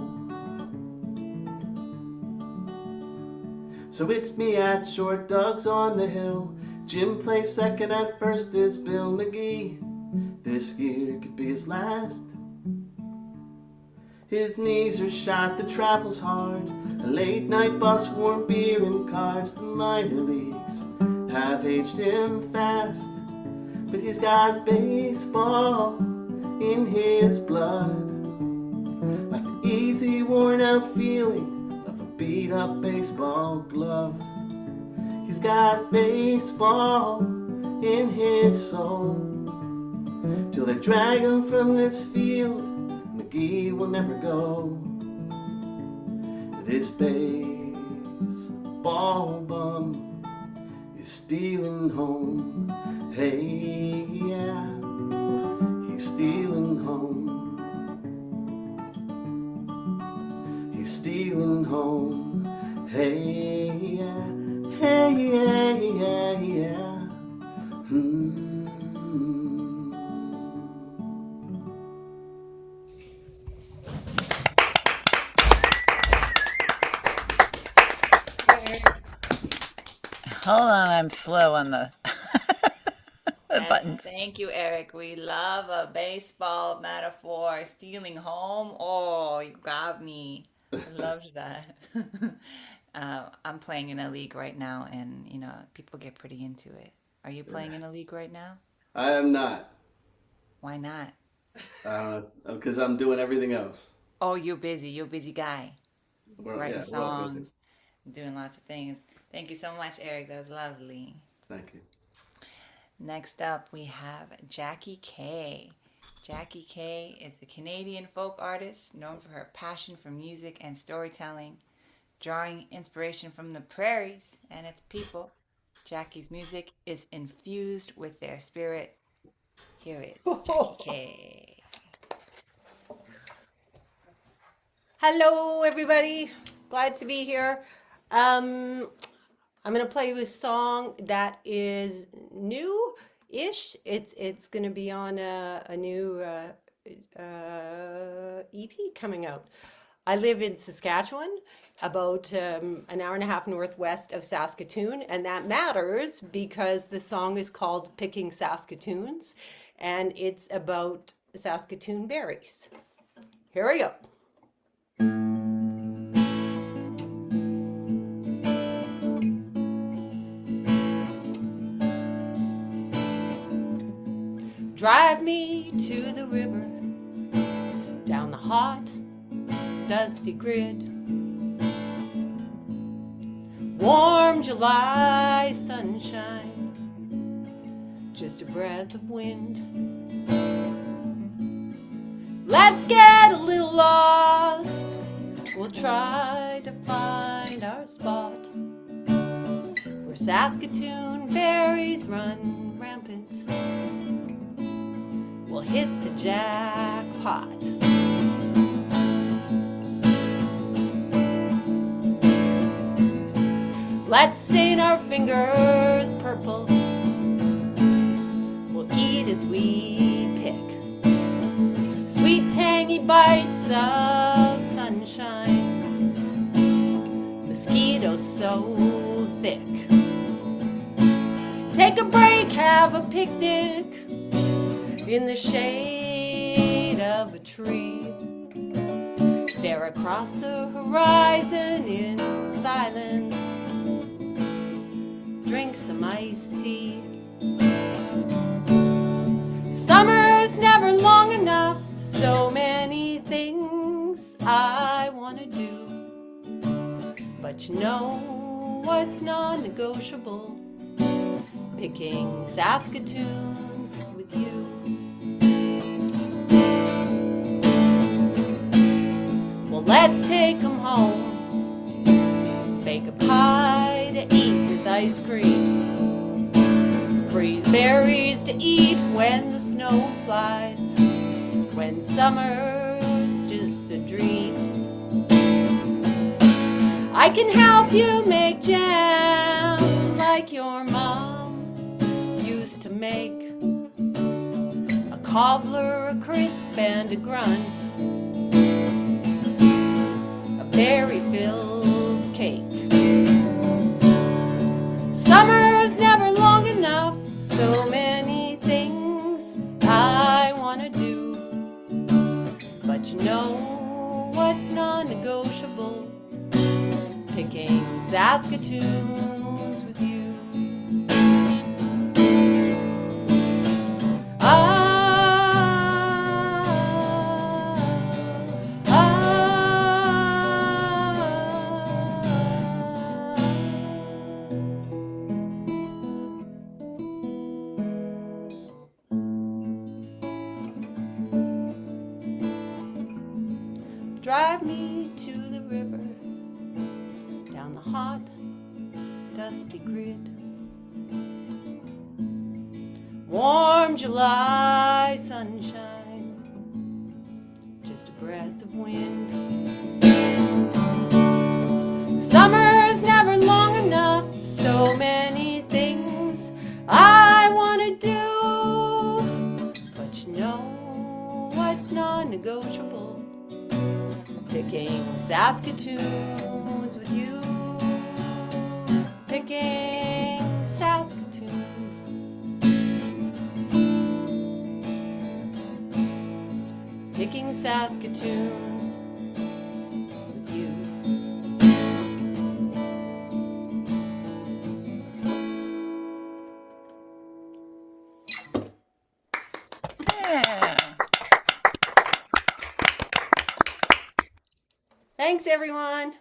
Speaker 9: So it's me at Short Doug's on the hill. Jim plays second, at first is Bill McGee. This year could be his last. His knees are shot, the travel's hard. A late night bus, warm beer and cards. The minor leagues have aged him fast, but he's got baseball in his blood. Like the easy worn out feeling of a beat up baseball glove. He's got baseball in his soul. Till they drag him from this field, McGee will never go. This baseball bum is stealing home. Hey, yeah, he's stealing home. He's stealing home. Hey, yeah, hey, yeah, yeah, yeah.
Speaker 3: Hold on, I'm slow on the buttons.
Speaker 2: Thank you, Erik. We love a baseball metaphor. Stealing home. Oh, you got me. I loved that. I'm playing in a league right now, and people get pretty into it. Are you playing in a league right now?
Speaker 9: I am not.
Speaker 2: Why not?
Speaker 9: Because I'm doing everything else.
Speaker 2: Oh, you're busy. You're a busy guy. Writing
Speaker 9: We're all busy.
Speaker 2: songs, doing lots of things. Thank you so much, Erik. That was lovely.
Speaker 9: Thank you.
Speaker 2: Next up, we have Jackie Kay. Jackie Kay is a Canadian folk artist known for her passion for music and storytelling, drawing inspiration from the prairies and its people. Jackie's music is infused with their spirit. Here is Jackie Kay.
Speaker 10: Hello, everybody. Glad to be here. I'm going to play you a song that is new-ish. It's going to be on a new EP coming out. I live in Saskatchewan, about an hour and a half northwest of Saskatoon, and that matters because the song is called Picking Saskatoons, and it's about Saskatoon berries. Here we go. Drive me to the river, down the hot, dusty grid. Warm July sunshine, just a breath of wind. Let's get a little lost, we'll try to find our spot, where Saskatoon berries run rampant. We'll hit the jackpot. Let's stain our fingers purple. We'll eat as we pick. Sweet tangy bites of sunshine. Mosquitoes so thick. Take a break, have a picnic. in the shade of a tree. Stare across the horizon in silence. Drink some iced tea. Summer's never long enough. So many things I want to do. But you know what's non-negotiable? Picking Saskatoons with you. Well, let's take 'em home. Bake a pie to eat with ice cream. Freeze berries to eat when the snow flies. When summer's just a dream. I can help you make jam like your mom used to make. A cobbler, a crisp, and a grunt. A berry-filled cake. Summer's never long enough. So many things I want to do. But you know what's non-negotiable? Picking Saskatoons with you. Drive me to the river, down the hot, dusty grid. Warm July sunshine, just a breath of wind. Summer's never long enough, so many things I want to do. But you know what's non-negotiable? Picking Saskatoons with you. Picking Saskatoons. Picking Saskatoons with you.
Speaker 2: Yeah.
Speaker 10: Thanks, everyone.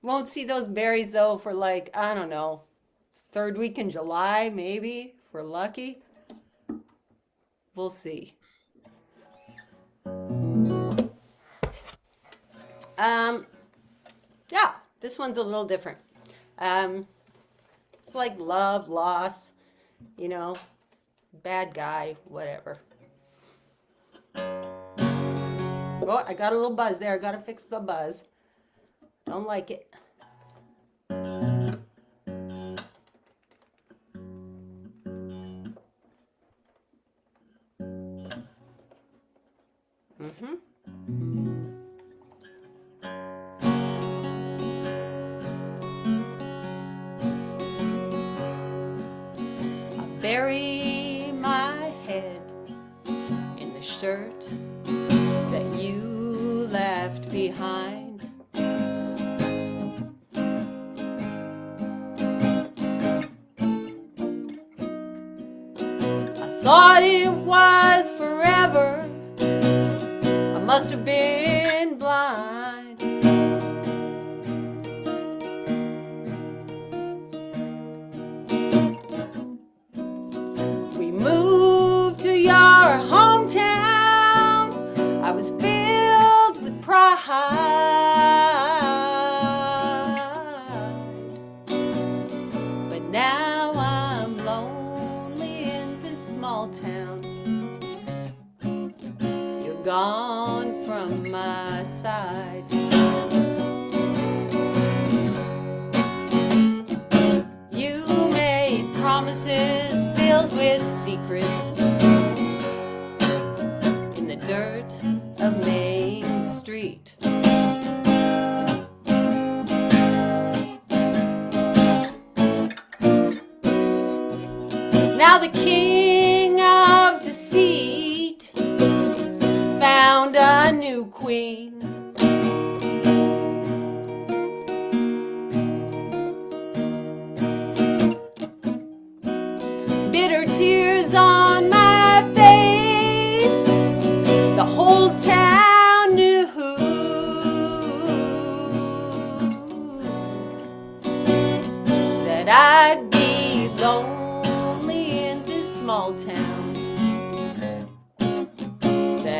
Speaker 10: Won't see those berries, though, for like, I don't know, third week in July, maybe, if we're lucky. We'll see. Yeah, this one's a little different. It's like love, loss, you know, bad guy, whatever. Oh, I got a little buzz there. I gotta fix the buzz. Don't like it. I bury my head in the shirt that you left behind. I thought it was forever. I must have been blind. We moved to your hometown. I was filled with pride. But now I'm lonely in this small town. You're gone from my side. You made promises filled with secrets in the dirt of Main Street. Now the king of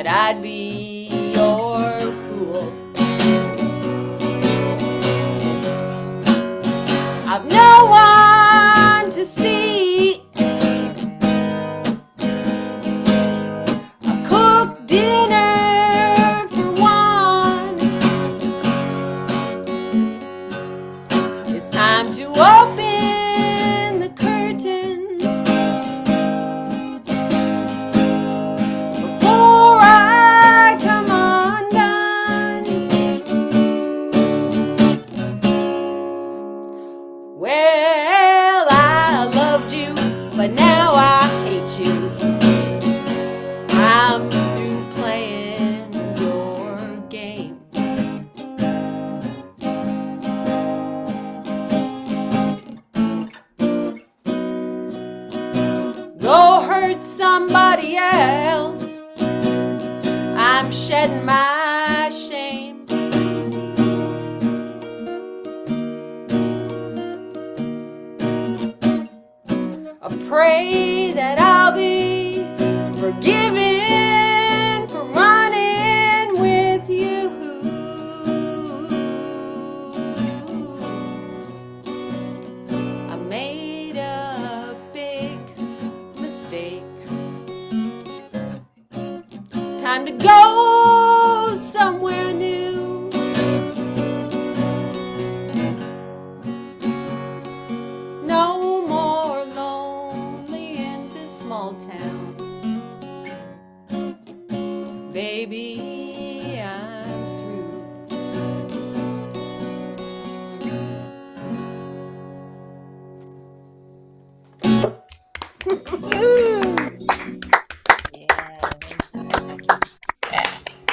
Speaker 10: that I'd be your fool. I've no one to see. I cook dinner for one. It's time to open the curtains before I come undone. Well, I loved you, but now I hate you. I'm through playing your game. Go hurt somebody else. I'm shedding my shame. I pray that I'll be forgiven for running with you. I made a big mistake. Time to go somewhere new. No more lonely in this small town. Baby, I'm through.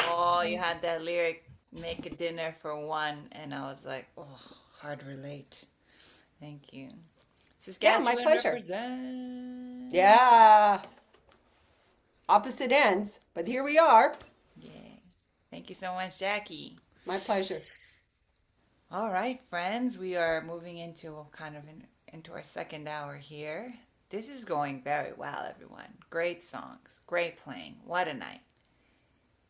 Speaker 2: Oh, you had that lyric, make a dinner for one, and I was like, oh, hard to relate. Thank you. Saskatchewan
Speaker 10: my pleasure.
Speaker 2: represent.
Speaker 10: Yeah. Opposite ends, but here we are.
Speaker 2: Yeah. Thank you so much, Jackie.
Speaker 10: My pleasure.
Speaker 2: All right, friends, we are moving into into our second hour here. This is going very well, everyone. Great songs, great playing. What a night.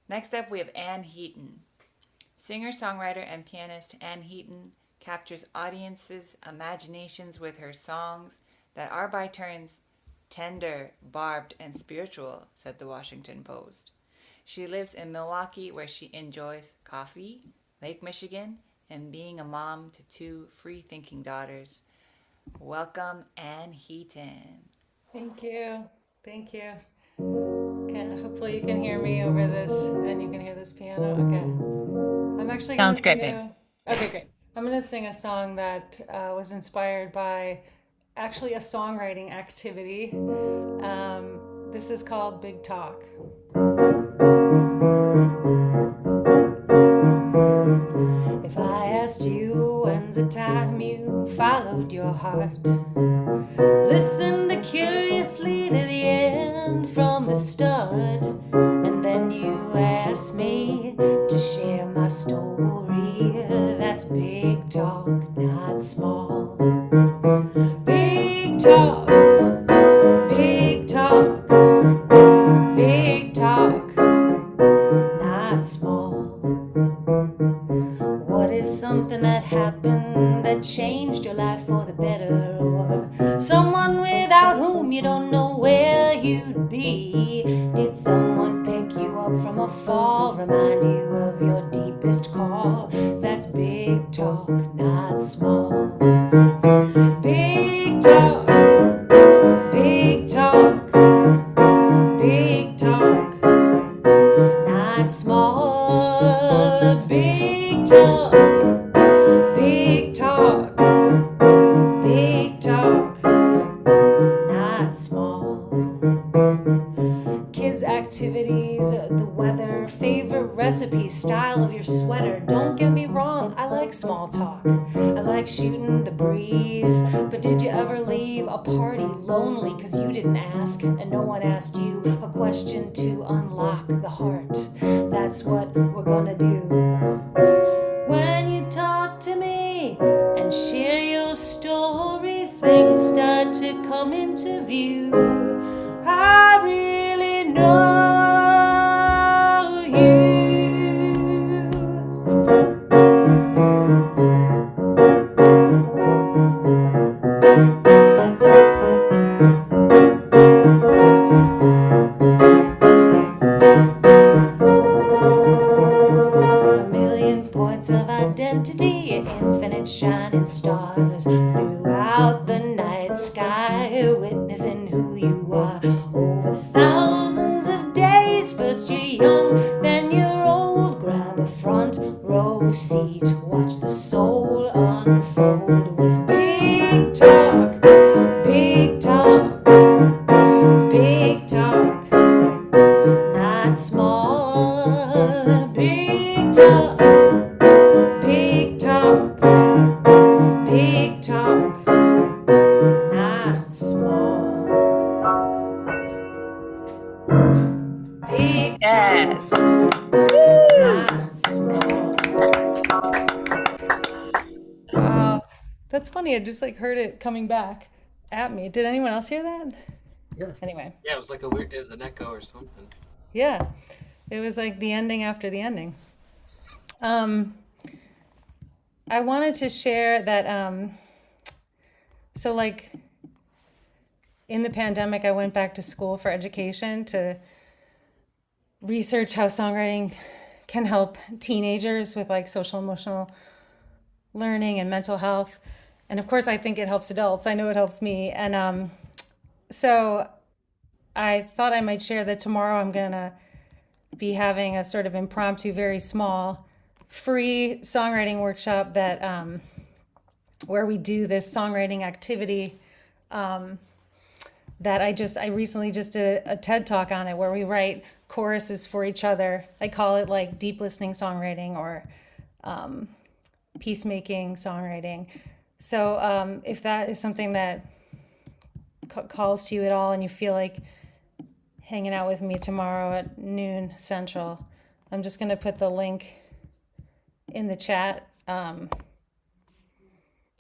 Speaker 2: Next up, we have Anne Heaton. Singer-songwriter and pianist Anne Heaton captures audiences' imaginations with her songs that are by turns tender, barbed, and spiritual, said the Washington Post. She lives in Milwaukee, where she enjoys coffee, Lake Michigan, and being a mom to 2 free-thinking daughters. Welcome, Anne Heaton.
Speaker 11: Thank you. Thank you. Hopefully you can hear me over this and you can hear this piano. Okay. I'm actually
Speaker 2: Sounds
Speaker 11: gonna
Speaker 2: great,
Speaker 11: sing Okay, great. I'm going to sing a song that was inspired by actually a songwriting activity. This is called Big Talk. If I asked you when's the time you followed your heart, listened curiously to the end from the start, and then you asked me to share my story, that's big talk, not small. Big talk, big talk, big talk, not small. What is something that happened that changed your life for the better, or someone without whom you don't know where you'd be? Did someone pick you up from a fall, remind you of your deepest call? That's big talk, not small. Big talk, big talk, big talk, not small. Big talk, big talk, big talk, not small. Kids' activities, the weather, favorite recipe, style of your sweater. Don't get me wrong, I like small talk. I like shooting the breeze. But did you ever leave a party lonely because you didn't ask and no one asked you a question to unlock the heart? That's what we're gonna do. When you talk to me and share your story, things start to come into view. I really know and shining stars throughout the night sky, witnessing who you are. Over thousands of days, first you're young, then you're old. Grab a front row seat, watch the soul unfold with big talk, big talk, big talk, not small, big talk, big talk, big talk, not small, big
Speaker 7: Yes.
Speaker 11: not small.
Speaker 3: Wow, that's funny. I just like heard it coming back at me. Did anyone else hear that?
Speaker 12: Yes.
Speaker 3: Anyway.
Speaker 12: Yeah, it was like it was an echo or something.
Speaker 3: Yeah, it was like the ending after the ending. I wanted to share that, so like in the pandemic, I went back to school for education to research how songwriting can help teenagers with like social emotional learning and mental health. And of course, I think it helps adults. I know it helps me. And so I thought I might share that tomorrow I'm gonna be having a sort of impromptu, very small, free songwriting workshop that where we do this songwriting activity that I recently just did a TED Talk on it, where we write choruses for each other. I call it like deep listening songwriting or peacemaking songwriting. So if that is something that calls to you at all and you feel like hanging out with me tomorrow at noon Central, I'm just going to put the link in the chat.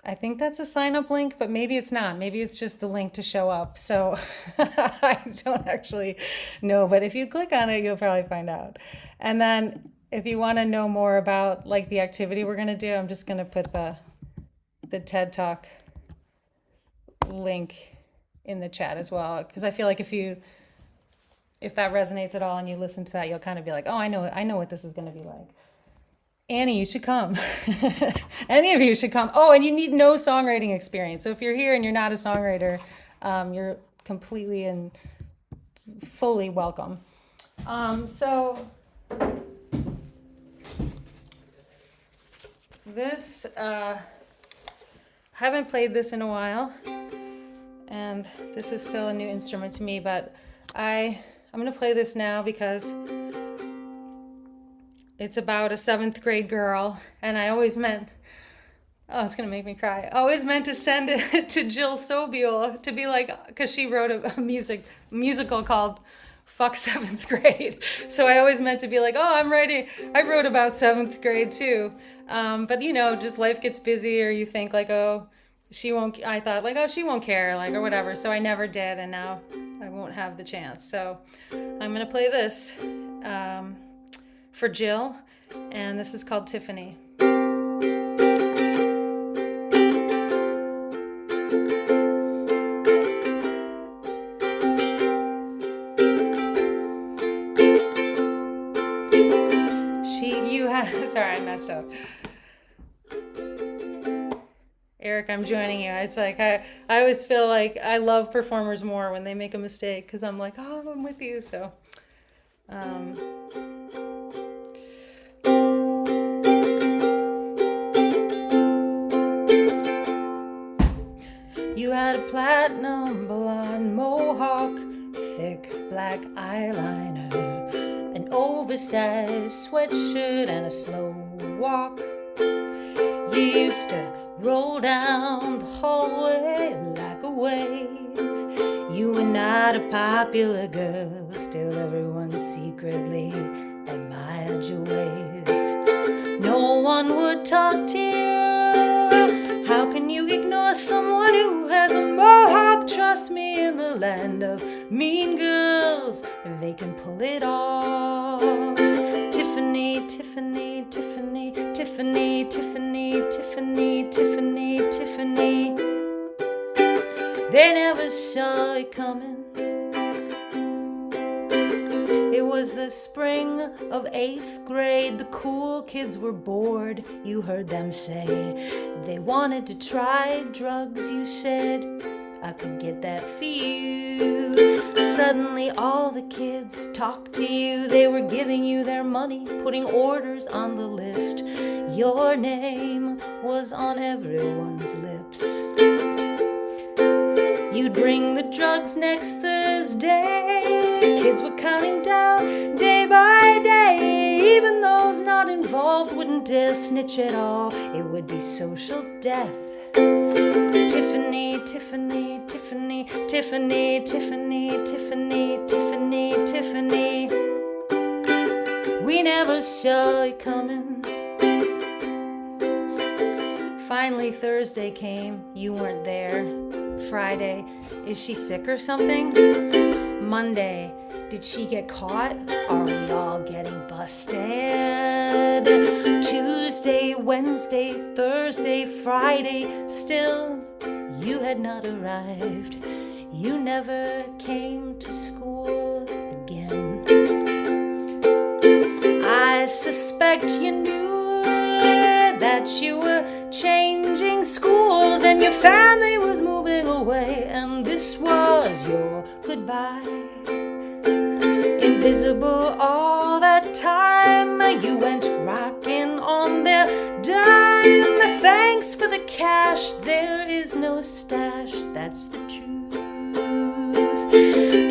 Speaker 3: I think that's a sign up link, but maybe it's not. Maybe it's just the link to show up. So I don't actually know, but if you click on it, you'll probably find out. And then if you want to know more about like the activity we're going to do, I'm just going to put the TED Talk link in the chat as well. Because I feel like if that resonates at all and you listen to that, you'll kind of be like, oh, I know what this is going to be like. Annie, you should come. Any of you should come. Oh, and you need no songwriting experience. So if you're here and you're not a songwriter, you're completely and fully welcome. So this, I haven't played this in a while, and this is still a new instrument to me, but I'm going to play this now because it's about a 7th grade girl, and I always meant, oh, it's going to make me cry. I always meant to send it to Jill Sobule to be like, because she wrote a musical called Fuck 7th Grade. So I always meant to be like, oh, I wrote about 7th grade too. But you know, just life gets busy, or you think like, oh, I thought like, oh, she won't care, like, or whatever. So I never did, and now I won't have the chance. So I'm going to play this for Jill, and this is called Tiffany. Sorry, I messed up. Erik, I'm joining you. It's like I always feel like I love performers more when they make a mistake, because I'm like, oh, I'm with you. So you had a platinum blonde mohawk, thick black eyeliner, an oversized sweatshirt, and a slow walk. You used to roll down the hallway like a wave. You were not a popular girl, still everyone secretly admired your ways. No one would talk to you. How can you ignore someone who has a mohawk? Trust me, in the land of mean girls, they can pull it off. Tiffany, Tiffany, Tiffany, Tiffany, Tiffany, Tiffany, Tiffany, Tiffany. They never saw it coming. It was
Speaker 11: was the spring of 8th grade. The cool kids were bored, you heard them say. They wanted to try drugs, you said. I could get that for you. Suddenly all the kids talked to you. They were giving you their money, putting orders on the list. Your name was on everyone's lips. You'd bring the drugs next Thursday. Kids were counting down day by day. Even those not involved wouldn't dare snitch at all. It would be social death. Tiffany, Tiffany, Tiffany, Tiffany, Tiffany, Tiffany, Tiffany, Tiffany. We never saw you coming. Finally Thursday came, you weren't there. Friday, is she sick or something? Monday, did she get caught? Are we all getting busted? Tuesday, Wednesday, Thursday, Friday, still you had not arrived. You never came to school again. I suspect you knew that you were changing schools and your family was moving away, and this was your goodbye. Invisible all that time, you went rocking on their dime. Thanks for the cash, there is no stash, that's the truth.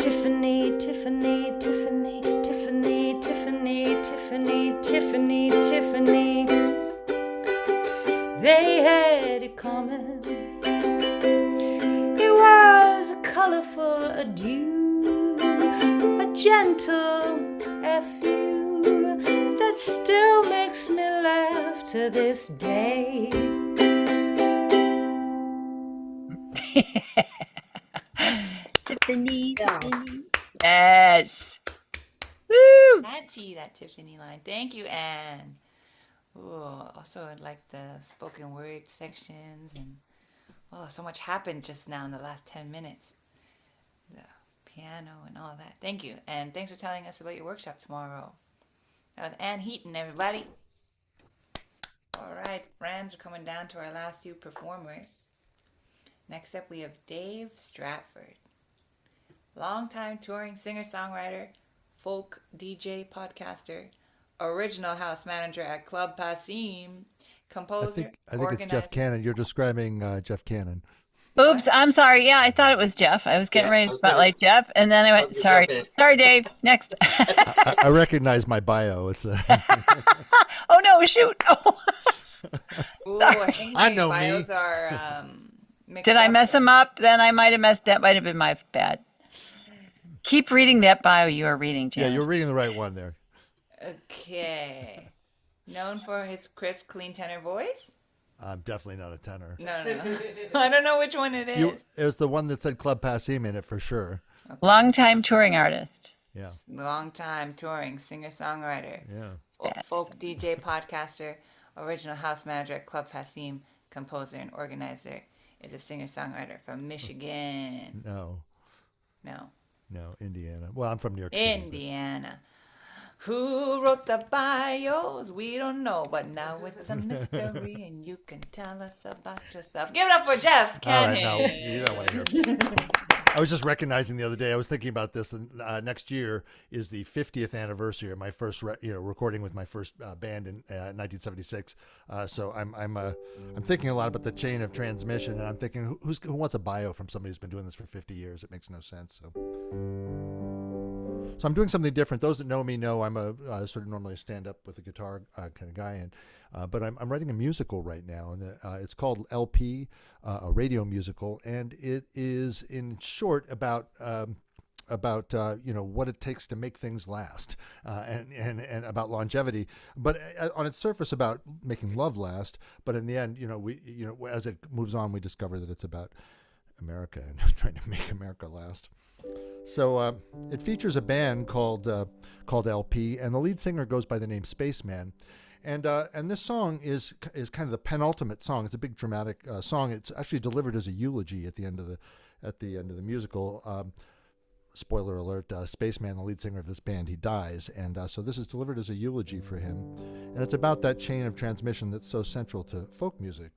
Speaker 11: Tiffany, Tiffany, Tiffany, Tiffany, Tiffany, Tiffany, Tiffany, Tiffany. They had it coming. It was a colorful adieu, a gentle F.U. that still makes me laugh to this day.
Speaker 13: Tiffany, Tiffany. Yes. Woo!
Speaker 2: Catchy, that Tiffany line. Thank you, Anne. Ooh, also I like the spoken word sections, and so much happened just now in the last 10 minutes. The piano and all that. Thank you, and thanks for telling us about your workshop tomorrow. That was Anne Heaton, everybody. All right, friends, we're coming down to our last few performers. Next up, we have Dave Stratford, longtime touring singer-songwriter, folk DJ podcaster, original house manager at Club Passim, composer,
Speaker 14: I think it's Jeff Cannon. You're describing Jeff Cannon.
Speaker 13: Oops, I'm sorry. Yeah, I thought it was Jeff. I was getting ready to spotlight Jeff, and then I went, sorry, Dave. Next.
Speaker 14: I recognize my bio. It's a.
Speaker 13: Oh no! Shoot! Oh.
Speaker 2: Ooh, I think
Speaker 14: I know
Speaker 2: bios
Speaker 14: me.
Speaker 2: are mixed
Speaker 13: Did I
Speaker 2: up.
Speaker 13: mess him up? Then I might have messed. That might have been my bad. Keep reading that bio you are reading, Janice.
Speaker 14: Yeah, you're reading the right one there.
Speaker 2: Okay. Known for his crisp, clean tenor voice?
Speaker 14: I'm definitely not a tenor.
Speaker 2: No. I don't know which one it is.
Speaker 14: It was the one that said Club Passim in it for sure.
Speaker 2: Okay.
Speaker 13: Longtime touring artist.
Speaker 14: Yeah.
Speaker 2: Long time touring singer-songwriter.
Speaker 14: Yeah.
Speaker 2: Folk DJ podcaster, original house manager at Club Passim, composer and organizer, is a singer-songwriter from Michigan.
Speaker 14: No, Indiana. Well, I'm from New York City.
Speaker 2: Indiana. Who wrote the bios? We don't know, but now it's a mystery, and you can tell us about yourself. Give it up for Jeff Cannon.
Speaker 14: All right, no, you don't want to hear. I was just recognizing the other day. I was thinking about this. Next year is the 50th anniversary of my first, recording with my first band in 1976. So I'm thinking a lot about the chain of transmission, and I'm thinking, who wants a bio from somebody who's been doing this for 50 years? It makes no sense. So I'm doing something different. Those that know me know I'm a sort of normally a stand-up with a guitar kind of guy, but I'm writing a musical right now, and it's called LP, a radio musical, and it is in short about what it takes to make things last, and about longevity, but on its surface about making love last. But in the end, as it moves on, we discover that it's about America and trying to make America last. So it features a band called LP, and the lead singer goes by the name Spaceman, and this song is kind of the penultimate song. It's a big dramatic song. It's actually delivered as a eulogy at the end of the musical. spoiler alert, Spaceman, the lead singer of this band, he dies. And so this is delivered as a eulogy for him. And it's about that chain of transmission that's so central to folk music.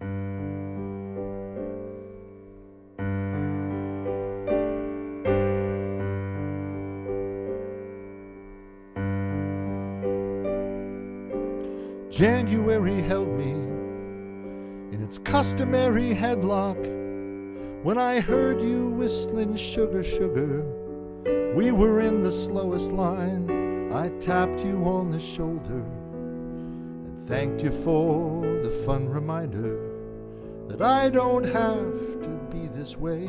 Speaker 14: January held me in its customary headlock. When I heard you whistling sugar, sugar, we were in the slowest line. I tapped you on the shoulder and thanked you for the fun reminder that I don't have to be this way.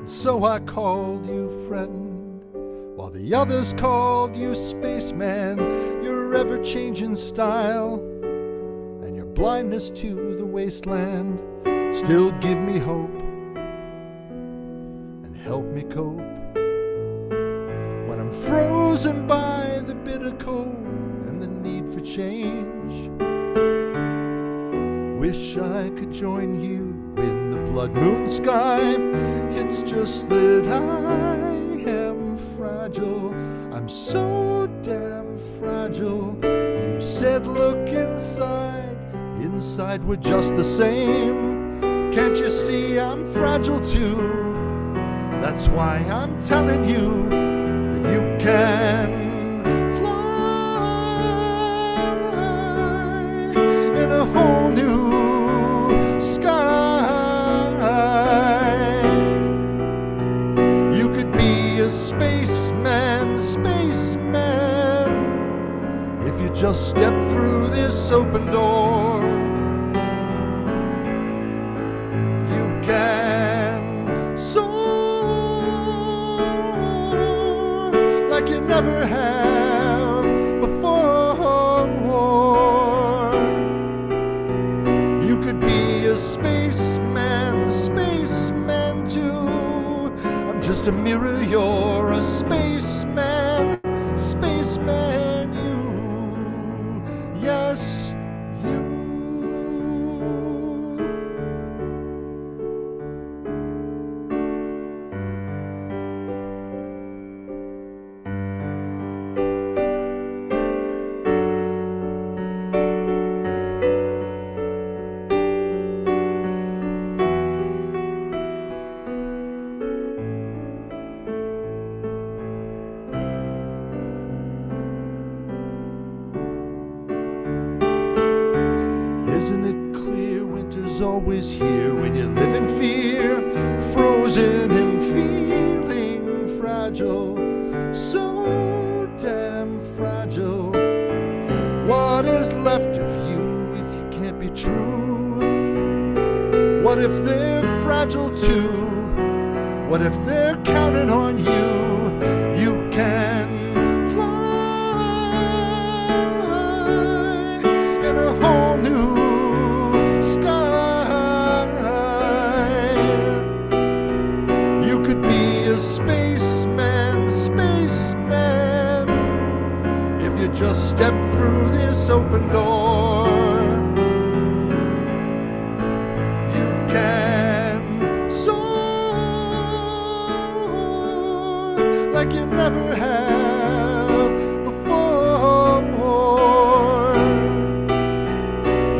Speaker 14: And so I called you friend, while the others called you spaceman. Your ever-changing style and your blindness to the wasteland still give me hope and help me cope when I'm frozen by the bitter cold and the need for change. Wish I could join you in the blood moon sky. It's just that I am fragile. I'm so damn fragile. You said look inside. Inside we're just the same. Can't you see I'm fragile too? That's why I'm telling you that you can fly in a whole new sky. You could be a spaceman, spaceman, if you just step through this open door. You can soar like you never have before. You could be a spaceman, spaceman too. I'm just a mirror, you're a spaceman, spaceman you. Yes, you. Isn't it clear winter's always here when you live in fear, frozen and feeling fragile, so damn fragile. What is left of you if you can't be true? What if they're fragile too? What if they're counting on you? You can fly in a whole new sky. You could be a spaceman, spaceman, if you just step through this open door. You can soar like you never have before.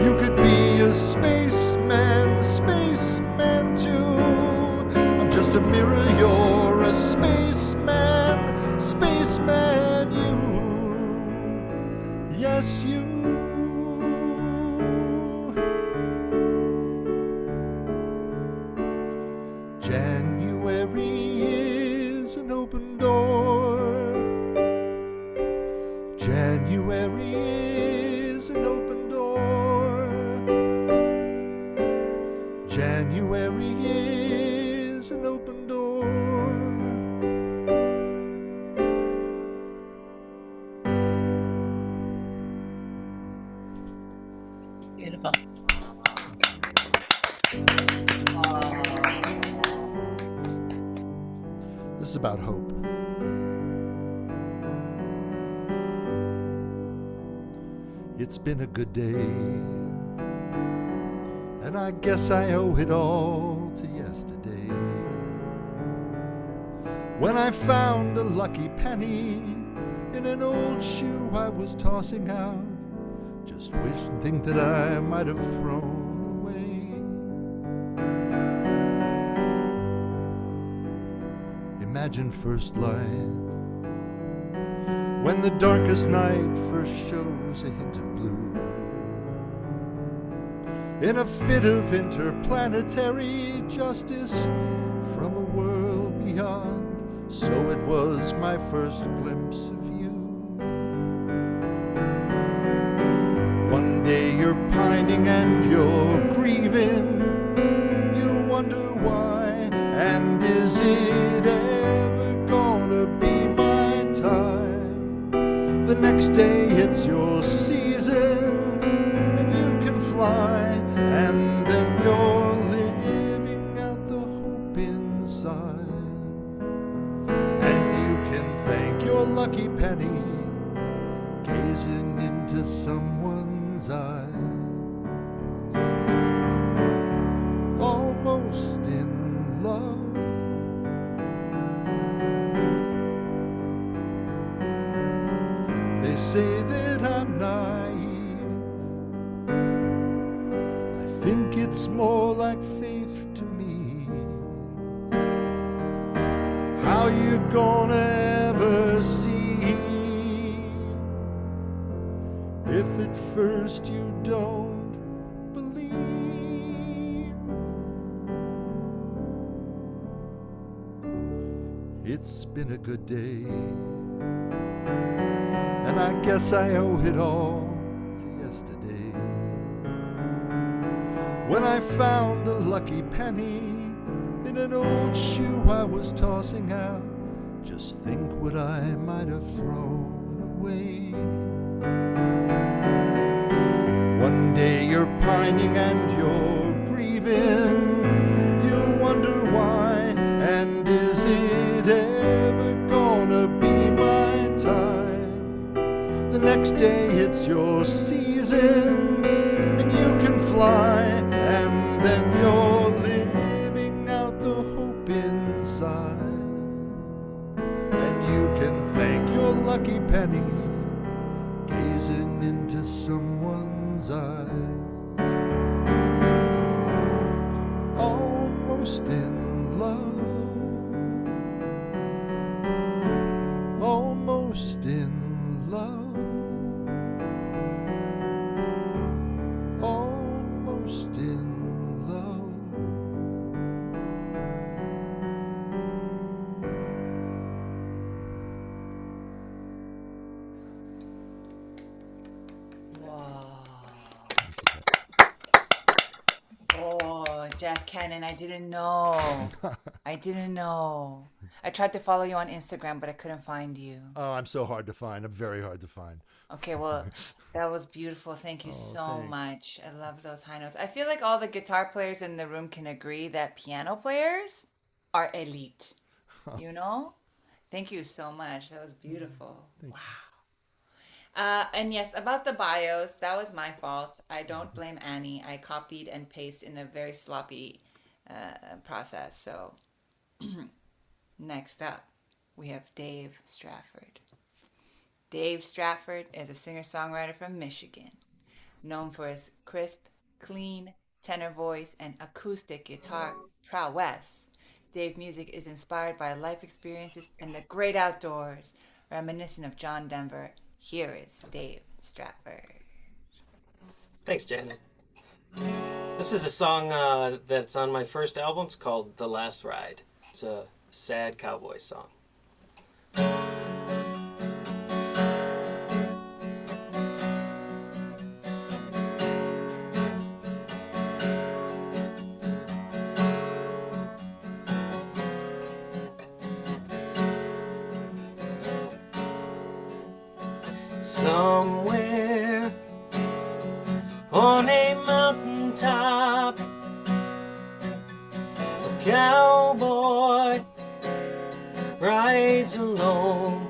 Speaker 14: You could be a spaceman, spaceman too. I'm just a mirror, you're a spaceman, spaceman you. Yes, you. January is an open door. January is an open door. January is an open door.
Speaker 13: Beautiful.
Speaker 14: This is about hope. It's been a good day, and I guess I owe it all to yesterday. When I found a lucky penny in an old shoe I was tossing out, just wish and think that I might have thrown away. Imagine first light, when the darkest night first shows a hint of blue. In a fit of interplanetary justice from a world beyond, so it was my first glimpse of you. One day you're pining and you're grieving, you wonder why, and is it ever gonna be my time? The next day it's your season and you can fly, and then you're living out the hope inside, and you can thank your lucky penny gazing into someone's eyes. Almost in love. They say that I'm naive. I think it's more like faith to me. How you gonna ever see if at first you don't believe? It's been a good day, and I guess I owe it all to yesterday. When I found a lucky penny in an old shoe I was tossing out, just think what I might have thrown away. One day you're pining and you're grieving, you wonder why, and is it ever gonna be my time? The next day it's your season and you can fly, and then you're living out the hope inside, and you can thank your lucky penny gazing into someone's eyes. Almost in love. Almost in love. Almost in love.
Speaker 2: Oh, Jack Cannon, I didn't know. I didn't know. I tried to follow you on Instagram, but I couldn't find you.
Speaker 14: Oh, I'm so hard to find. I'm very hard to find.
Speaker 2: Okay, well, that was beautiful. Thank you so
Speaker 14: thanks.
Speaker 2: much. I love those high notes. I feel like all the guitar players in the room can agree that piano players are elite. You know? Thank you so much. That was beautiful. Wow. And yes, about the bios, that was my fault. I don't blame Annie. I copied and pasted in a very sloppy process. So next up, we have Dave Stratford. Dave Stratford is a singer-songwriter from Michigan, known for his crisp, clean tenor voice and acoustic guitar prowess. Dave's music is inspired by life experiences in the great outdoors, reminiscent of John Denver. Here is Dave Stratford.
Speaker 12: Thanks, Janice. This is a song that's on my first album. It's called The Last Ride. It's a sad cowboy song. Somewhere on a mountaintop, a cowboy rides alone.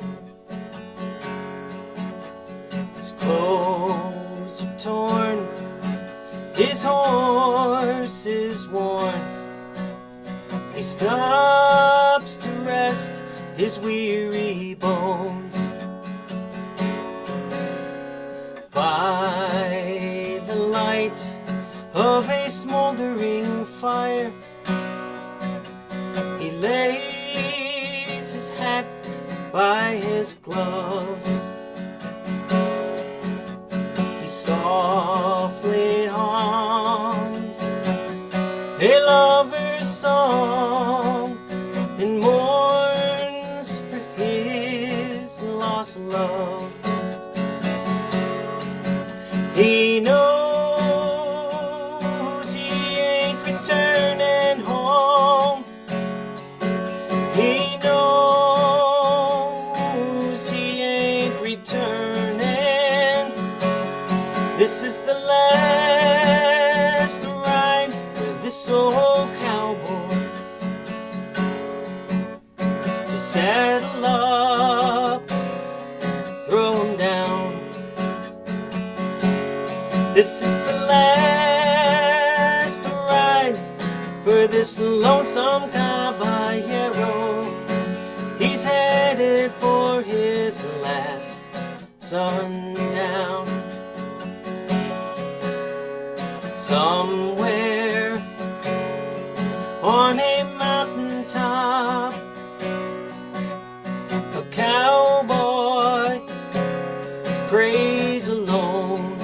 Speaker 12: His clothes are torn, his horse stops to rest his weary bones by the light of a smoldering fire. He lays his hat by his gloves. He softly hums a lover's song and mourns for his lost love. He knows he ain't returning home. He knows he ain't returning. This is the last ride for this old cowboy to saddle up, throw him down. This is the last ride for this lonesome caballero. He's headed for his last sundown. Somewhere on a mountaintop, a cowboy prays alone,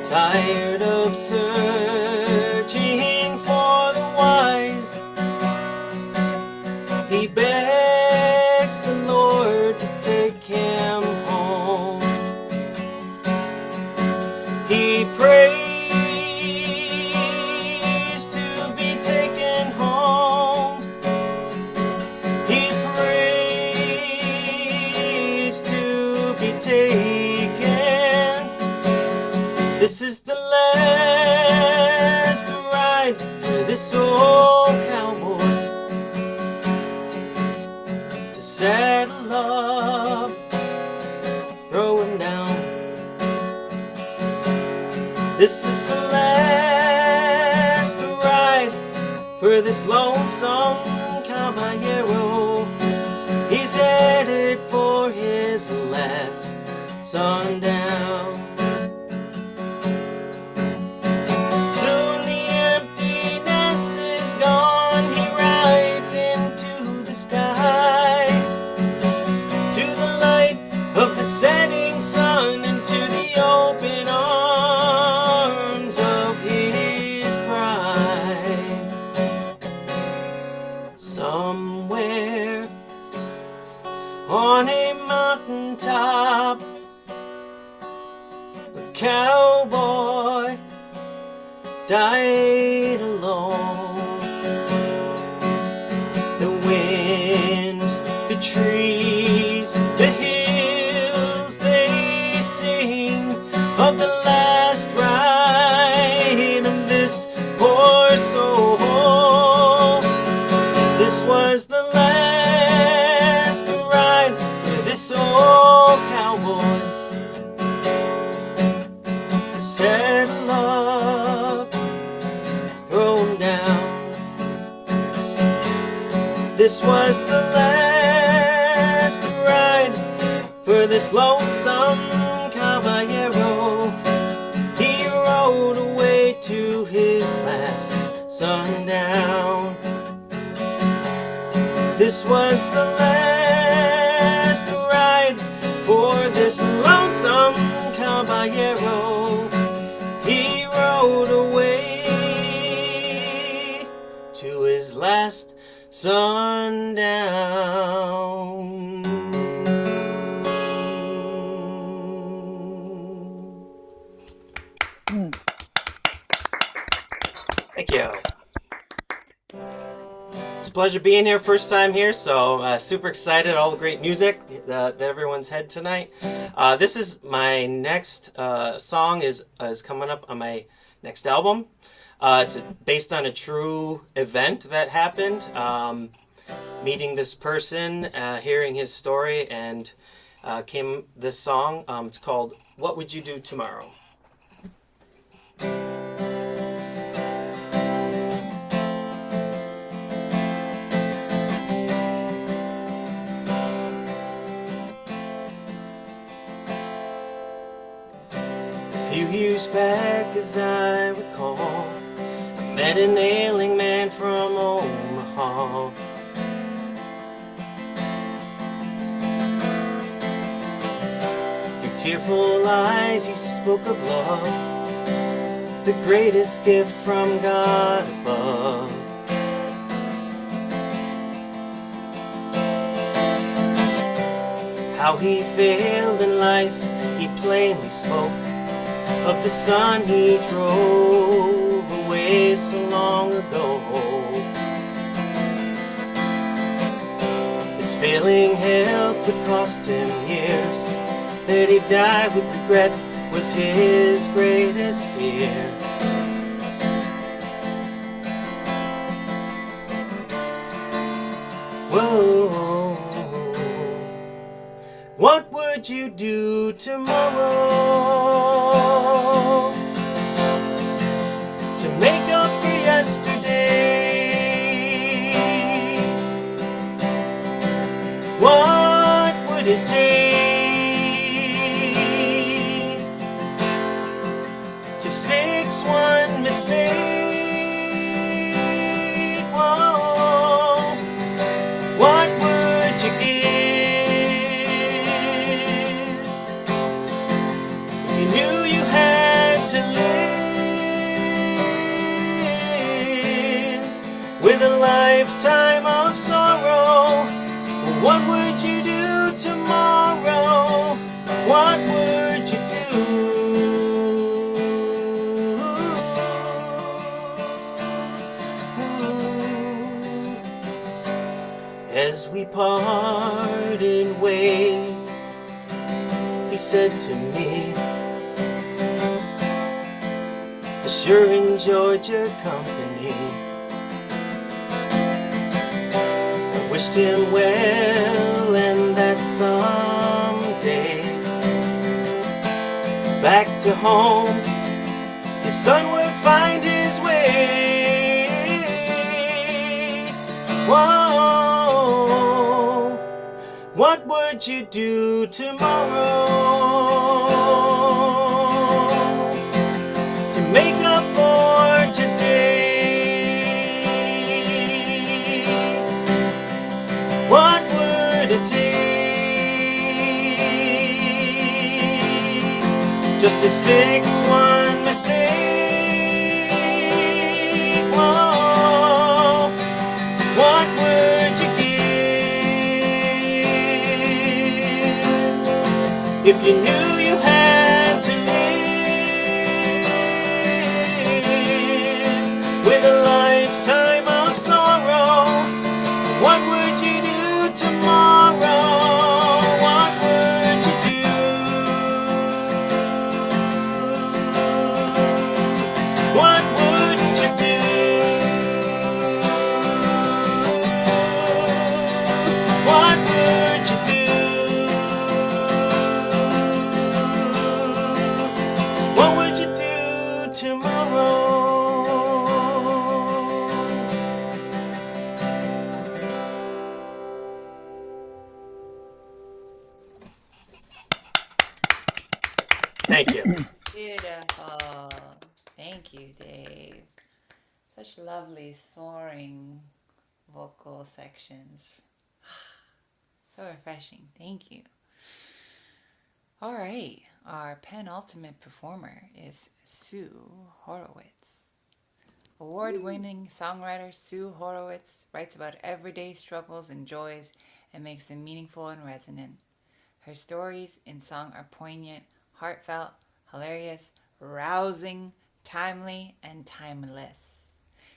Speaker 12: tired of searching for the wise. He begs the Lord to take him home. He prays to be taken home. He prays to be taken. This is the last ride for this old cowboy to saddle up, throw him down. This is the last ride for this lonesome caballero. He's headed for his last sundown. Soon the emptiness is gone. He rides into the sky, to the light of the setting sun, into the open arms of his bride. Somewhere on a mountaintop, a cowboy died alone. The wind, the trees, the hills, they sing of the last ride of this poor soul. This was the last ride for this old cowboy to settle up, throw him down. This was the last ride for this lonesome caballero. He rode away to his last sundown. This was the last ride for this lonesome caballero. He rode away to his last sundown. Thank you. It's a pleasure being here, first time here, so super excited, all the great music that everyone's had tonight. This is my next song is coming up on my next album. It's based on a true event that happened, meeting this person, hearing his story, and came this song. It's called What Would You Do Tomorrow? years back, as I recall, I met an ailing man from Omaha. Through tearful eyes he spoke of love, the greatest gift from God above. How he failed in life, he plainly spoke of the son he drove away so long ago. His failing health would cost him years, that he'd die with regret was his greatest fear. Whoa. What would you do tomorrow to make up for yesterday? What would it take to fix one mistake? Whoa. What would you give? To live with a lifetime of sorrow, what would you do tomorrow? What would you do? As we parted ways, he said to me, sure enjoyed your company. I wished him well and that someday, back to home, his son would find his way. Whoa, what would you do tomorrow? Make up for today. What would it take just to fix one mistake? Whoa. What would you give if you knew you had to live with a lifetime of sorrow? What would you do tomorrow? What would you do? What wouldn't you do? What would you do? What would you do tomorrow? Thank you.
Speaker 2: Beautiful. Thank you, Dave. Such lovely soaring vocal sections. So refreshing. Thank you. All right. Our penultimate performer is Sue Horowitz. Award-winning songwriter Sue Horowitz writes about everyday struggles and joys and makes them meaningful and resonant. Her stories in song are poignant, heartfelt, hilarious, rousing, timely, and timeless.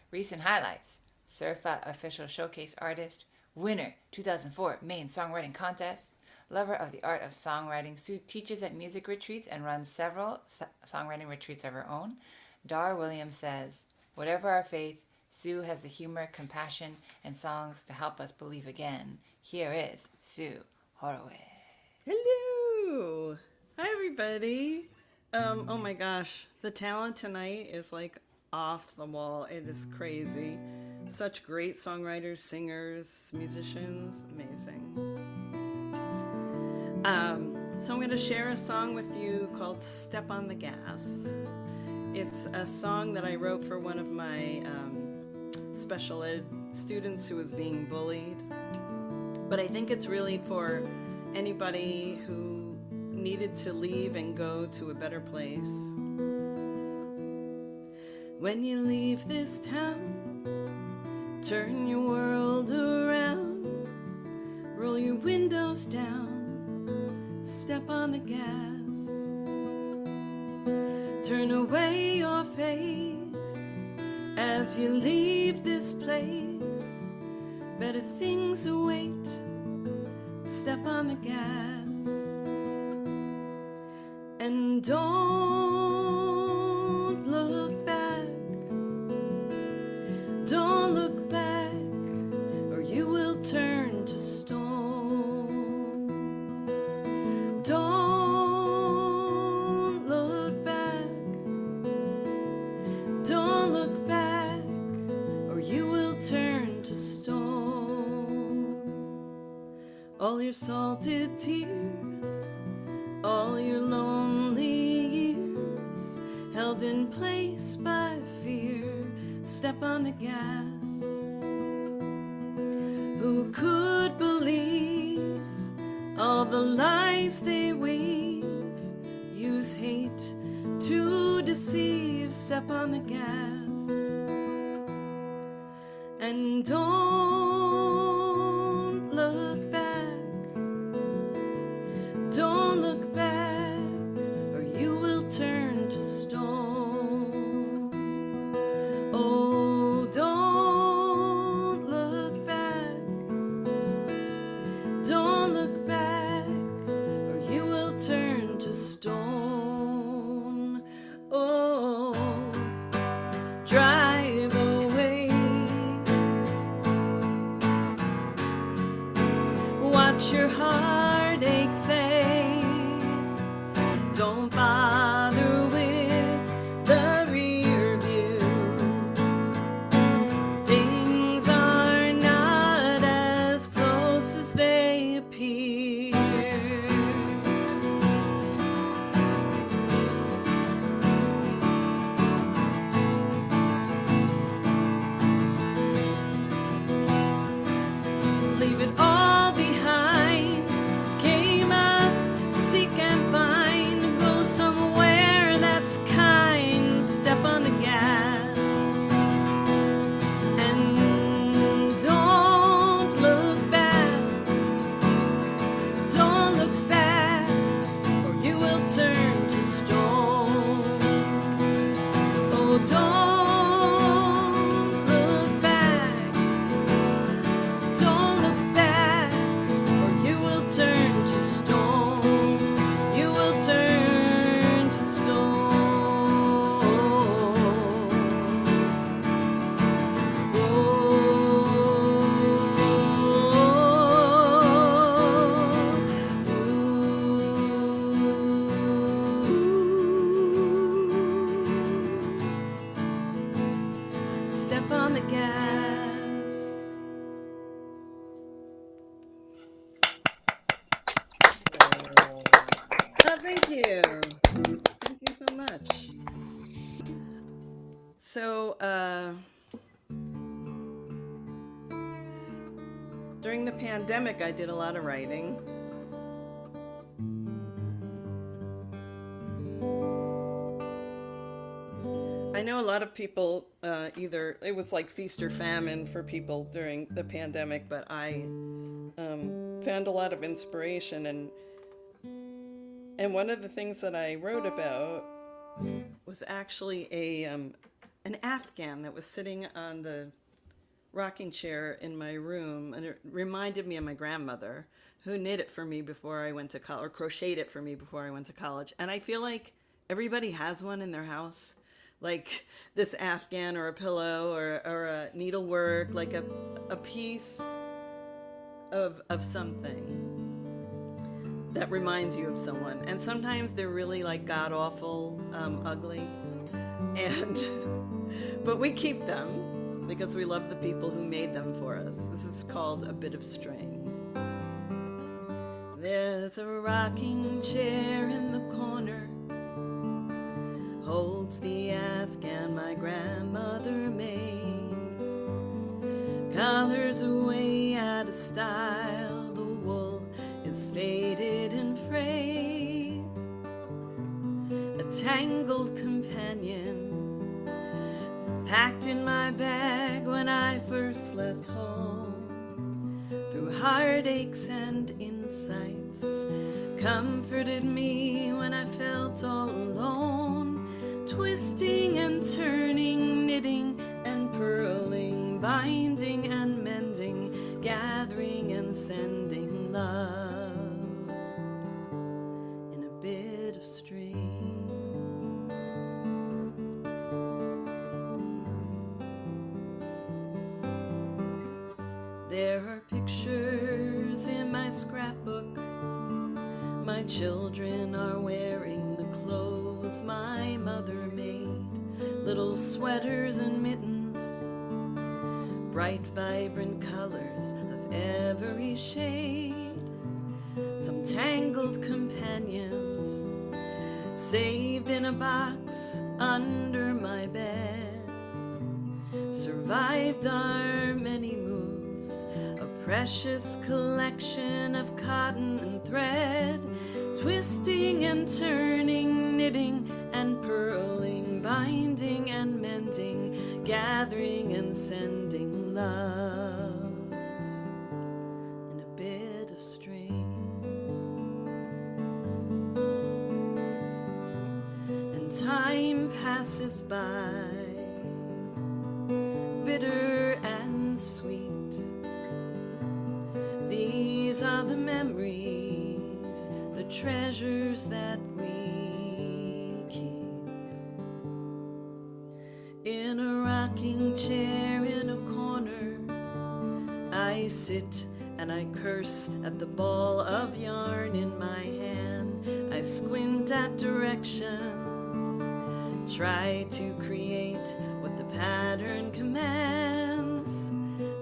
Speaker 2: Recent highlights: Surfa Official Showcase Artist, winner 2004 Maine Songwriting Contest, lover of the art of songwriting. Sue teaches at music retreats and runs several songwriting retreats of her own. Dar Williams says, whatever our faith, Sue has the humor, compassion, and songs to help us believe again. Here is Sue Horowitz.
Speaker 15: Hello. Hi, everybody. Oh my gosh, the talent tonight is like off the wall. It is crazy. Such great songwriters, singers, musicians, amazing. So I'm going to share a song with you called Step on the Gas. It's a song that I wrote for one of my special ed students who was being bullied. But I think it's really for anybody who needed to leave and go to a better place. When you leave this town, turn your world around, roll your windows down, step on the gas, turn away your face as you leave this place. Better things await, step on the gas, and don't look back, don't look back, or you will turn to stone. Don't look back, don't look back, or you will turn to stone. All your salted tears, all your lonely years, held in place by fear, step on the gas. Who could believe all the lies they weave, use hate to deceive, step on the gas, and don't look back, don't look back, or you will turn to stone. Oh, don't look back, don't look back, or you will turn to stone. Oh, drive away, watch your heartache fade, don't bother with the rear view. Things are not as close as they appear. Leave it all behind, came up, seek and find, go somewhere that's kind, step on the gas, and don't look back, don't look back, or you will turn to stone. Oh, don't look back, don't look back, or you will turn to stone. You will turn to stone. Step on the gas. Oh, thank you. Thank you so much. So, during the pandemic, I did a lot of writing. I know a lot of people, either it was like feast or famine for people during the pandemic, but I found a lot of inspiration, and one of the things that I wrote about was actually an Afghan that was sitting on the rocking chair in my room, and it reminded me of my grandmother, who knit it for me before I went to college, or crocheted it for me before I went to college. And I feel like everybody has one in their house, like this Afghan or a pillow or a needlework, like a piece of something that reminds you of someone. And sometimes they're really like god-awful, ugly, and but we keep them because we love the people who made them for us. This is called A Bit of String. There's a rocking chair in the corner, holds the Afghan my grandmother made, colors away out of style, the wool is faded and frayed, a tangled companion packed in my bag when I first left home, through heartaches and insights, comforted me when I felt all alone, twisting and turning, knitting and purling, binding and mending, gathering and sending love in a bit of string. There are pictures in my scrapbook. My children are wearing the clothes my mother made, little sweaters and mittens, bright vibrant colors of every shade, some tangled companions saved in a box under my bed, survived our many moves, a precious collection of cotton and thread, twisting and turning, knitting and purling, binding and mending, gathering and sending love in a bit of string. And time passes by, bitter and sweet. These are the memories, the treasures that we keep. In a rocking chair in a corner, I sit and I curse at the ball of yarn in my hand. I squint at directions, try to create what the pattern commands,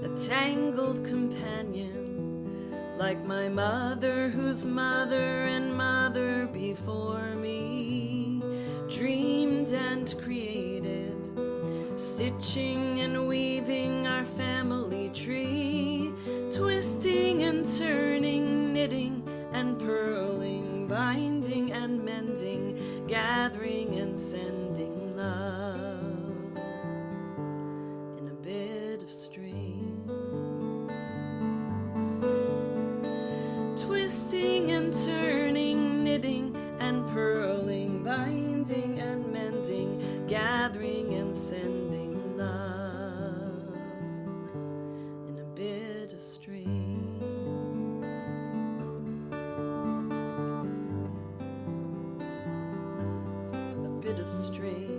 Speaker 15: a tangled companion, like my mother, whose mother and mother before me dreamed and created, stitching and weaving our family tree, twisting and turning, knitting and purling, binding and mending, gathering and sending love in a bit of string. Twisting and turning, knitting and purling, binding and mending, gathering and sending love in a bit of string. A bit of string.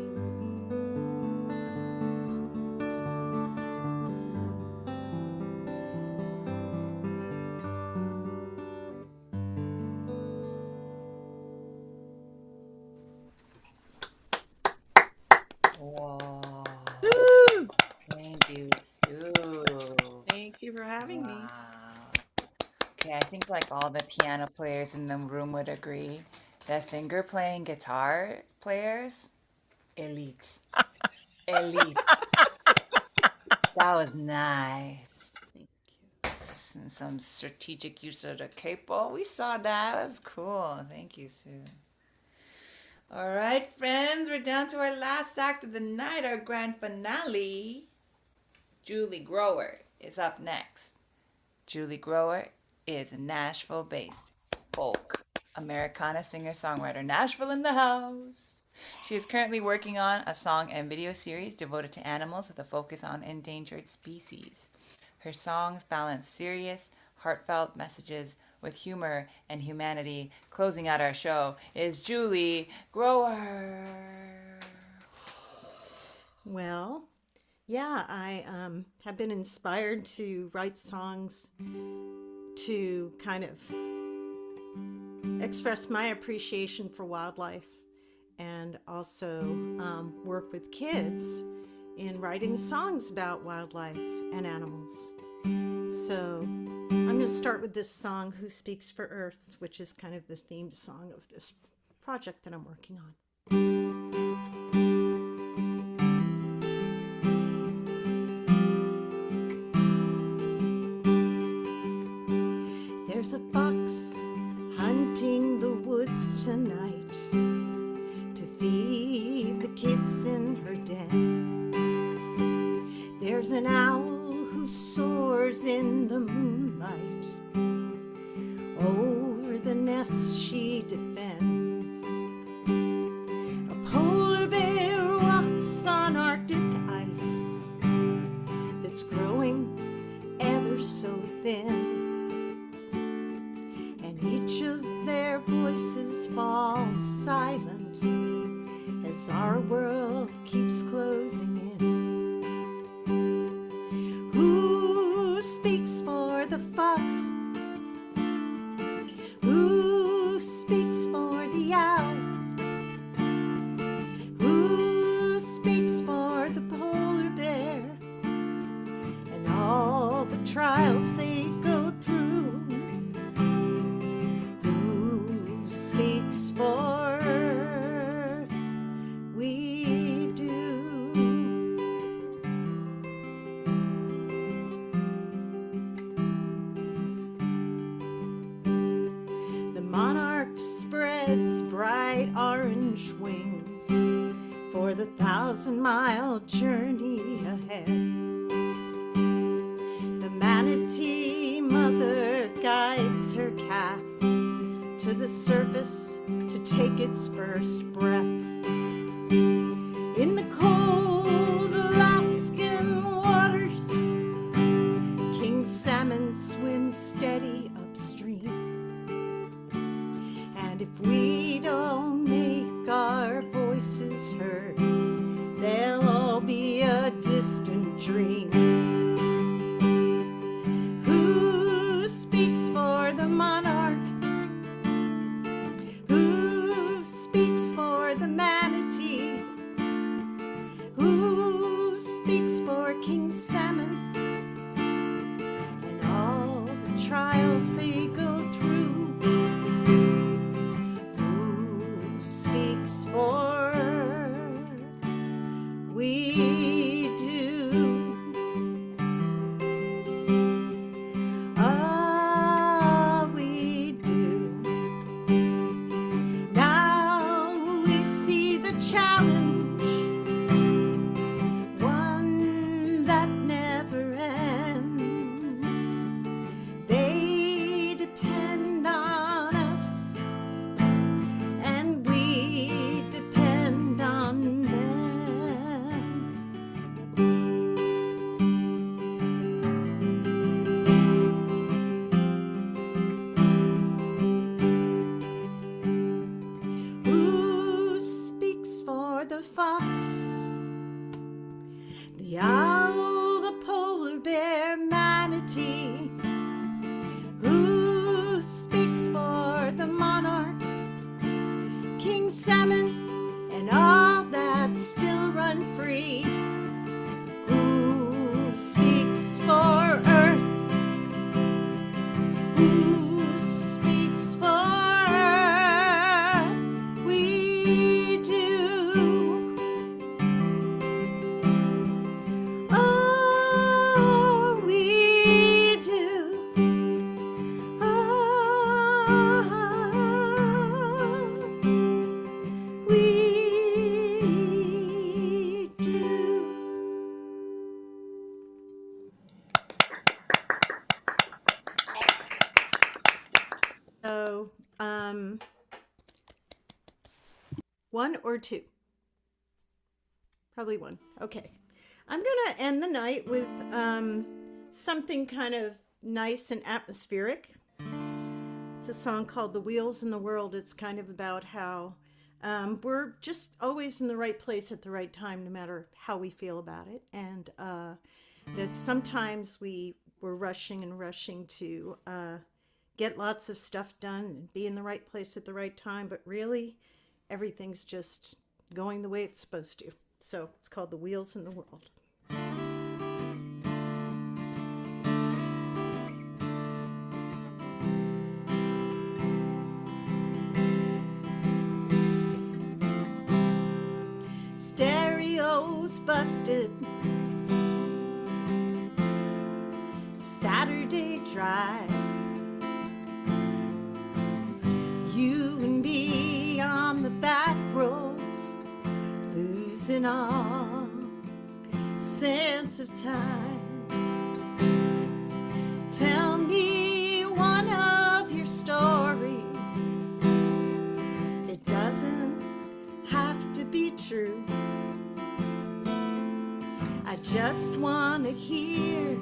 Speaker 2: Whoa. Thank you, Sue.
Speaker 15: Thank you for having me.
Speaker 2: Okay, I think like all the piano players in the room would agree that finger playing guitar players, elite. Elite. That was nice. And some strategic use of the capo. We saw that. That was cool. Thank you, Sue. All right, friends, we're down to our last act of the night, our grand finale. Julie Grower is up next. Julie Grower is a Nashville-based folk Americana singer-songwriter. Nashville in the house. She is currently working on a song and video series devoted to animals with a focus on endangered species. Her songs balance serious, heartfelt messages with humor and humanity. Closing out our show is Julie Grower.
Speaker 16: Well, yeah, I have been inspired to write songs to kind of express my appreciation for wildlife and also work with kids in writing songs about wildlife and animals. So I'm going to start with this song, Who Speaks for Earth, which is kind of the themed song of this project that I'm working on. There's a fox hunting the woods tonight to feed the kids in her den. There's an owl who soars in the moonlight over the nest she defends. A polar bear walks on Arctic ice that's growing ever so thin. Each of their voices falls silent as our world keeps closing in. Who speaks for the fox? Who speaks for the owl? Who speaks for the polar bear and all the trials they go through? Speaks for we do. The monarch spreads bright orange wings for the 1,000-mile journey ahead. The manatee mother guides her calf to the surface to take its first breath. In the cold Alaskan waters, king salmon swims steady upstream. And if we don't make our voices heard, they'll all be a distant dream. Who speaks for the monarch? Who speaks for the manatee? Who speaks for King Salmon and all the trials they go through? Who speaks for we do? Ah, we do. Now we see the challenge, one that never ends. They depend on us, and we depend on them. Who speaks for the fox, the owl, the polar bear, manatee? Who speaks for the monarch, King Salmon, and all that still run free? Who speaks for Earth? Who speaks for Earth? We do. Oh, we do. Oh, we do. So, one or two? Probably one. Okay. I'm going to end the night with something kind of nice and atmospheric. It's a song called The Wheels in the World. It's kind of about how we're just always in the right place at the right time, no matter how we feel about it. And that sometimes we're rushing to get lots of stuff done and be in the right place at the right time. But really, everything's just going the way it's supposed to. So it's called The Wheels in the World. nose busted. Saturday drive. You and me on the back roads, losing all sense of time. Tell me one of your stories. It doesn't have to be true. I just want to hear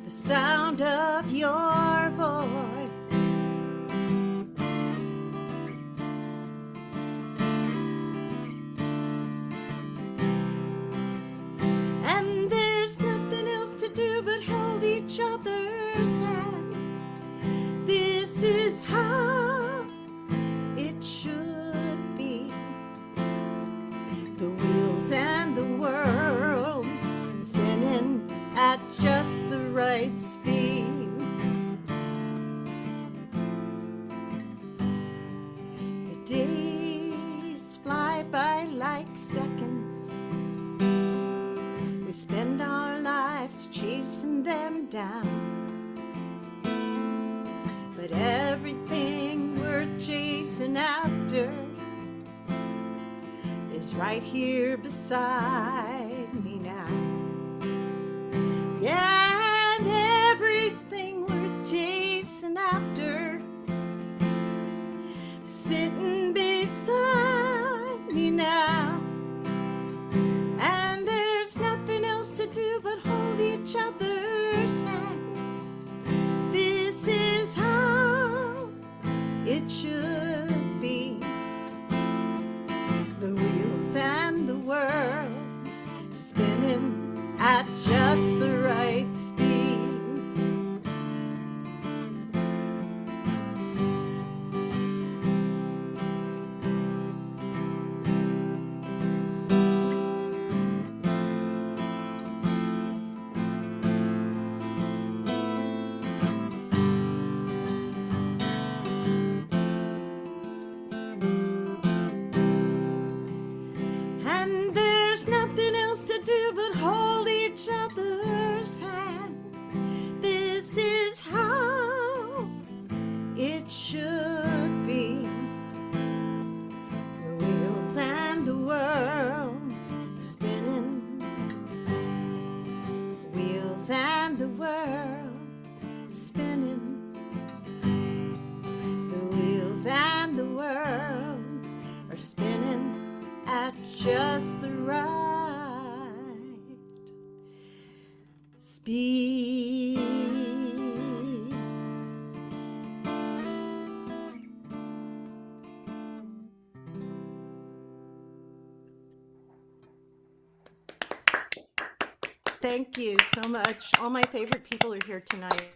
Speaker 16: the sound of your voice. And there's nothing else to do but hold each other's hand. This is how it should be. The wheels and the world spinning at just the right speed. The days fly by like seconds. We spend our lives chasing them down. But everything worth chasing after is right here beside me now. Yeah, and everything worth chasing after sitting beside me now. And there's nothing else to do but hold each other's hand. This is how it should be. The wheels and the world spinning at just the right speed. And there's nothing else to do but hold each other's hand. This is how it should be. The wheels and the world spinning. Wheels and the world spinning. The wheels and the world are spinning at just the right speed. Thank you so much. All my favorite people are here tonight.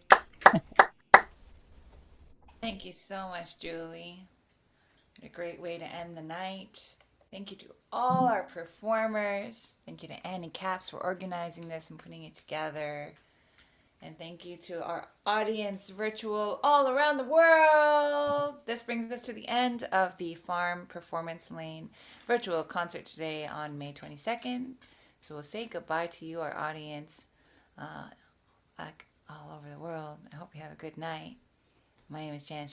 Speaker 2: Thank you so much, Julie. What a great way to end the night. Thank you to all our performers. Thank you to Annie Caps for organizing this and putting it together. And thank you to our audience virtual all around the world. This brings us to the end of the Farm Performance Lane virtual concert today on May 22nd. So we'll say goodbye to you, our audience, all over the world. I hope you have a good night. My name is Janice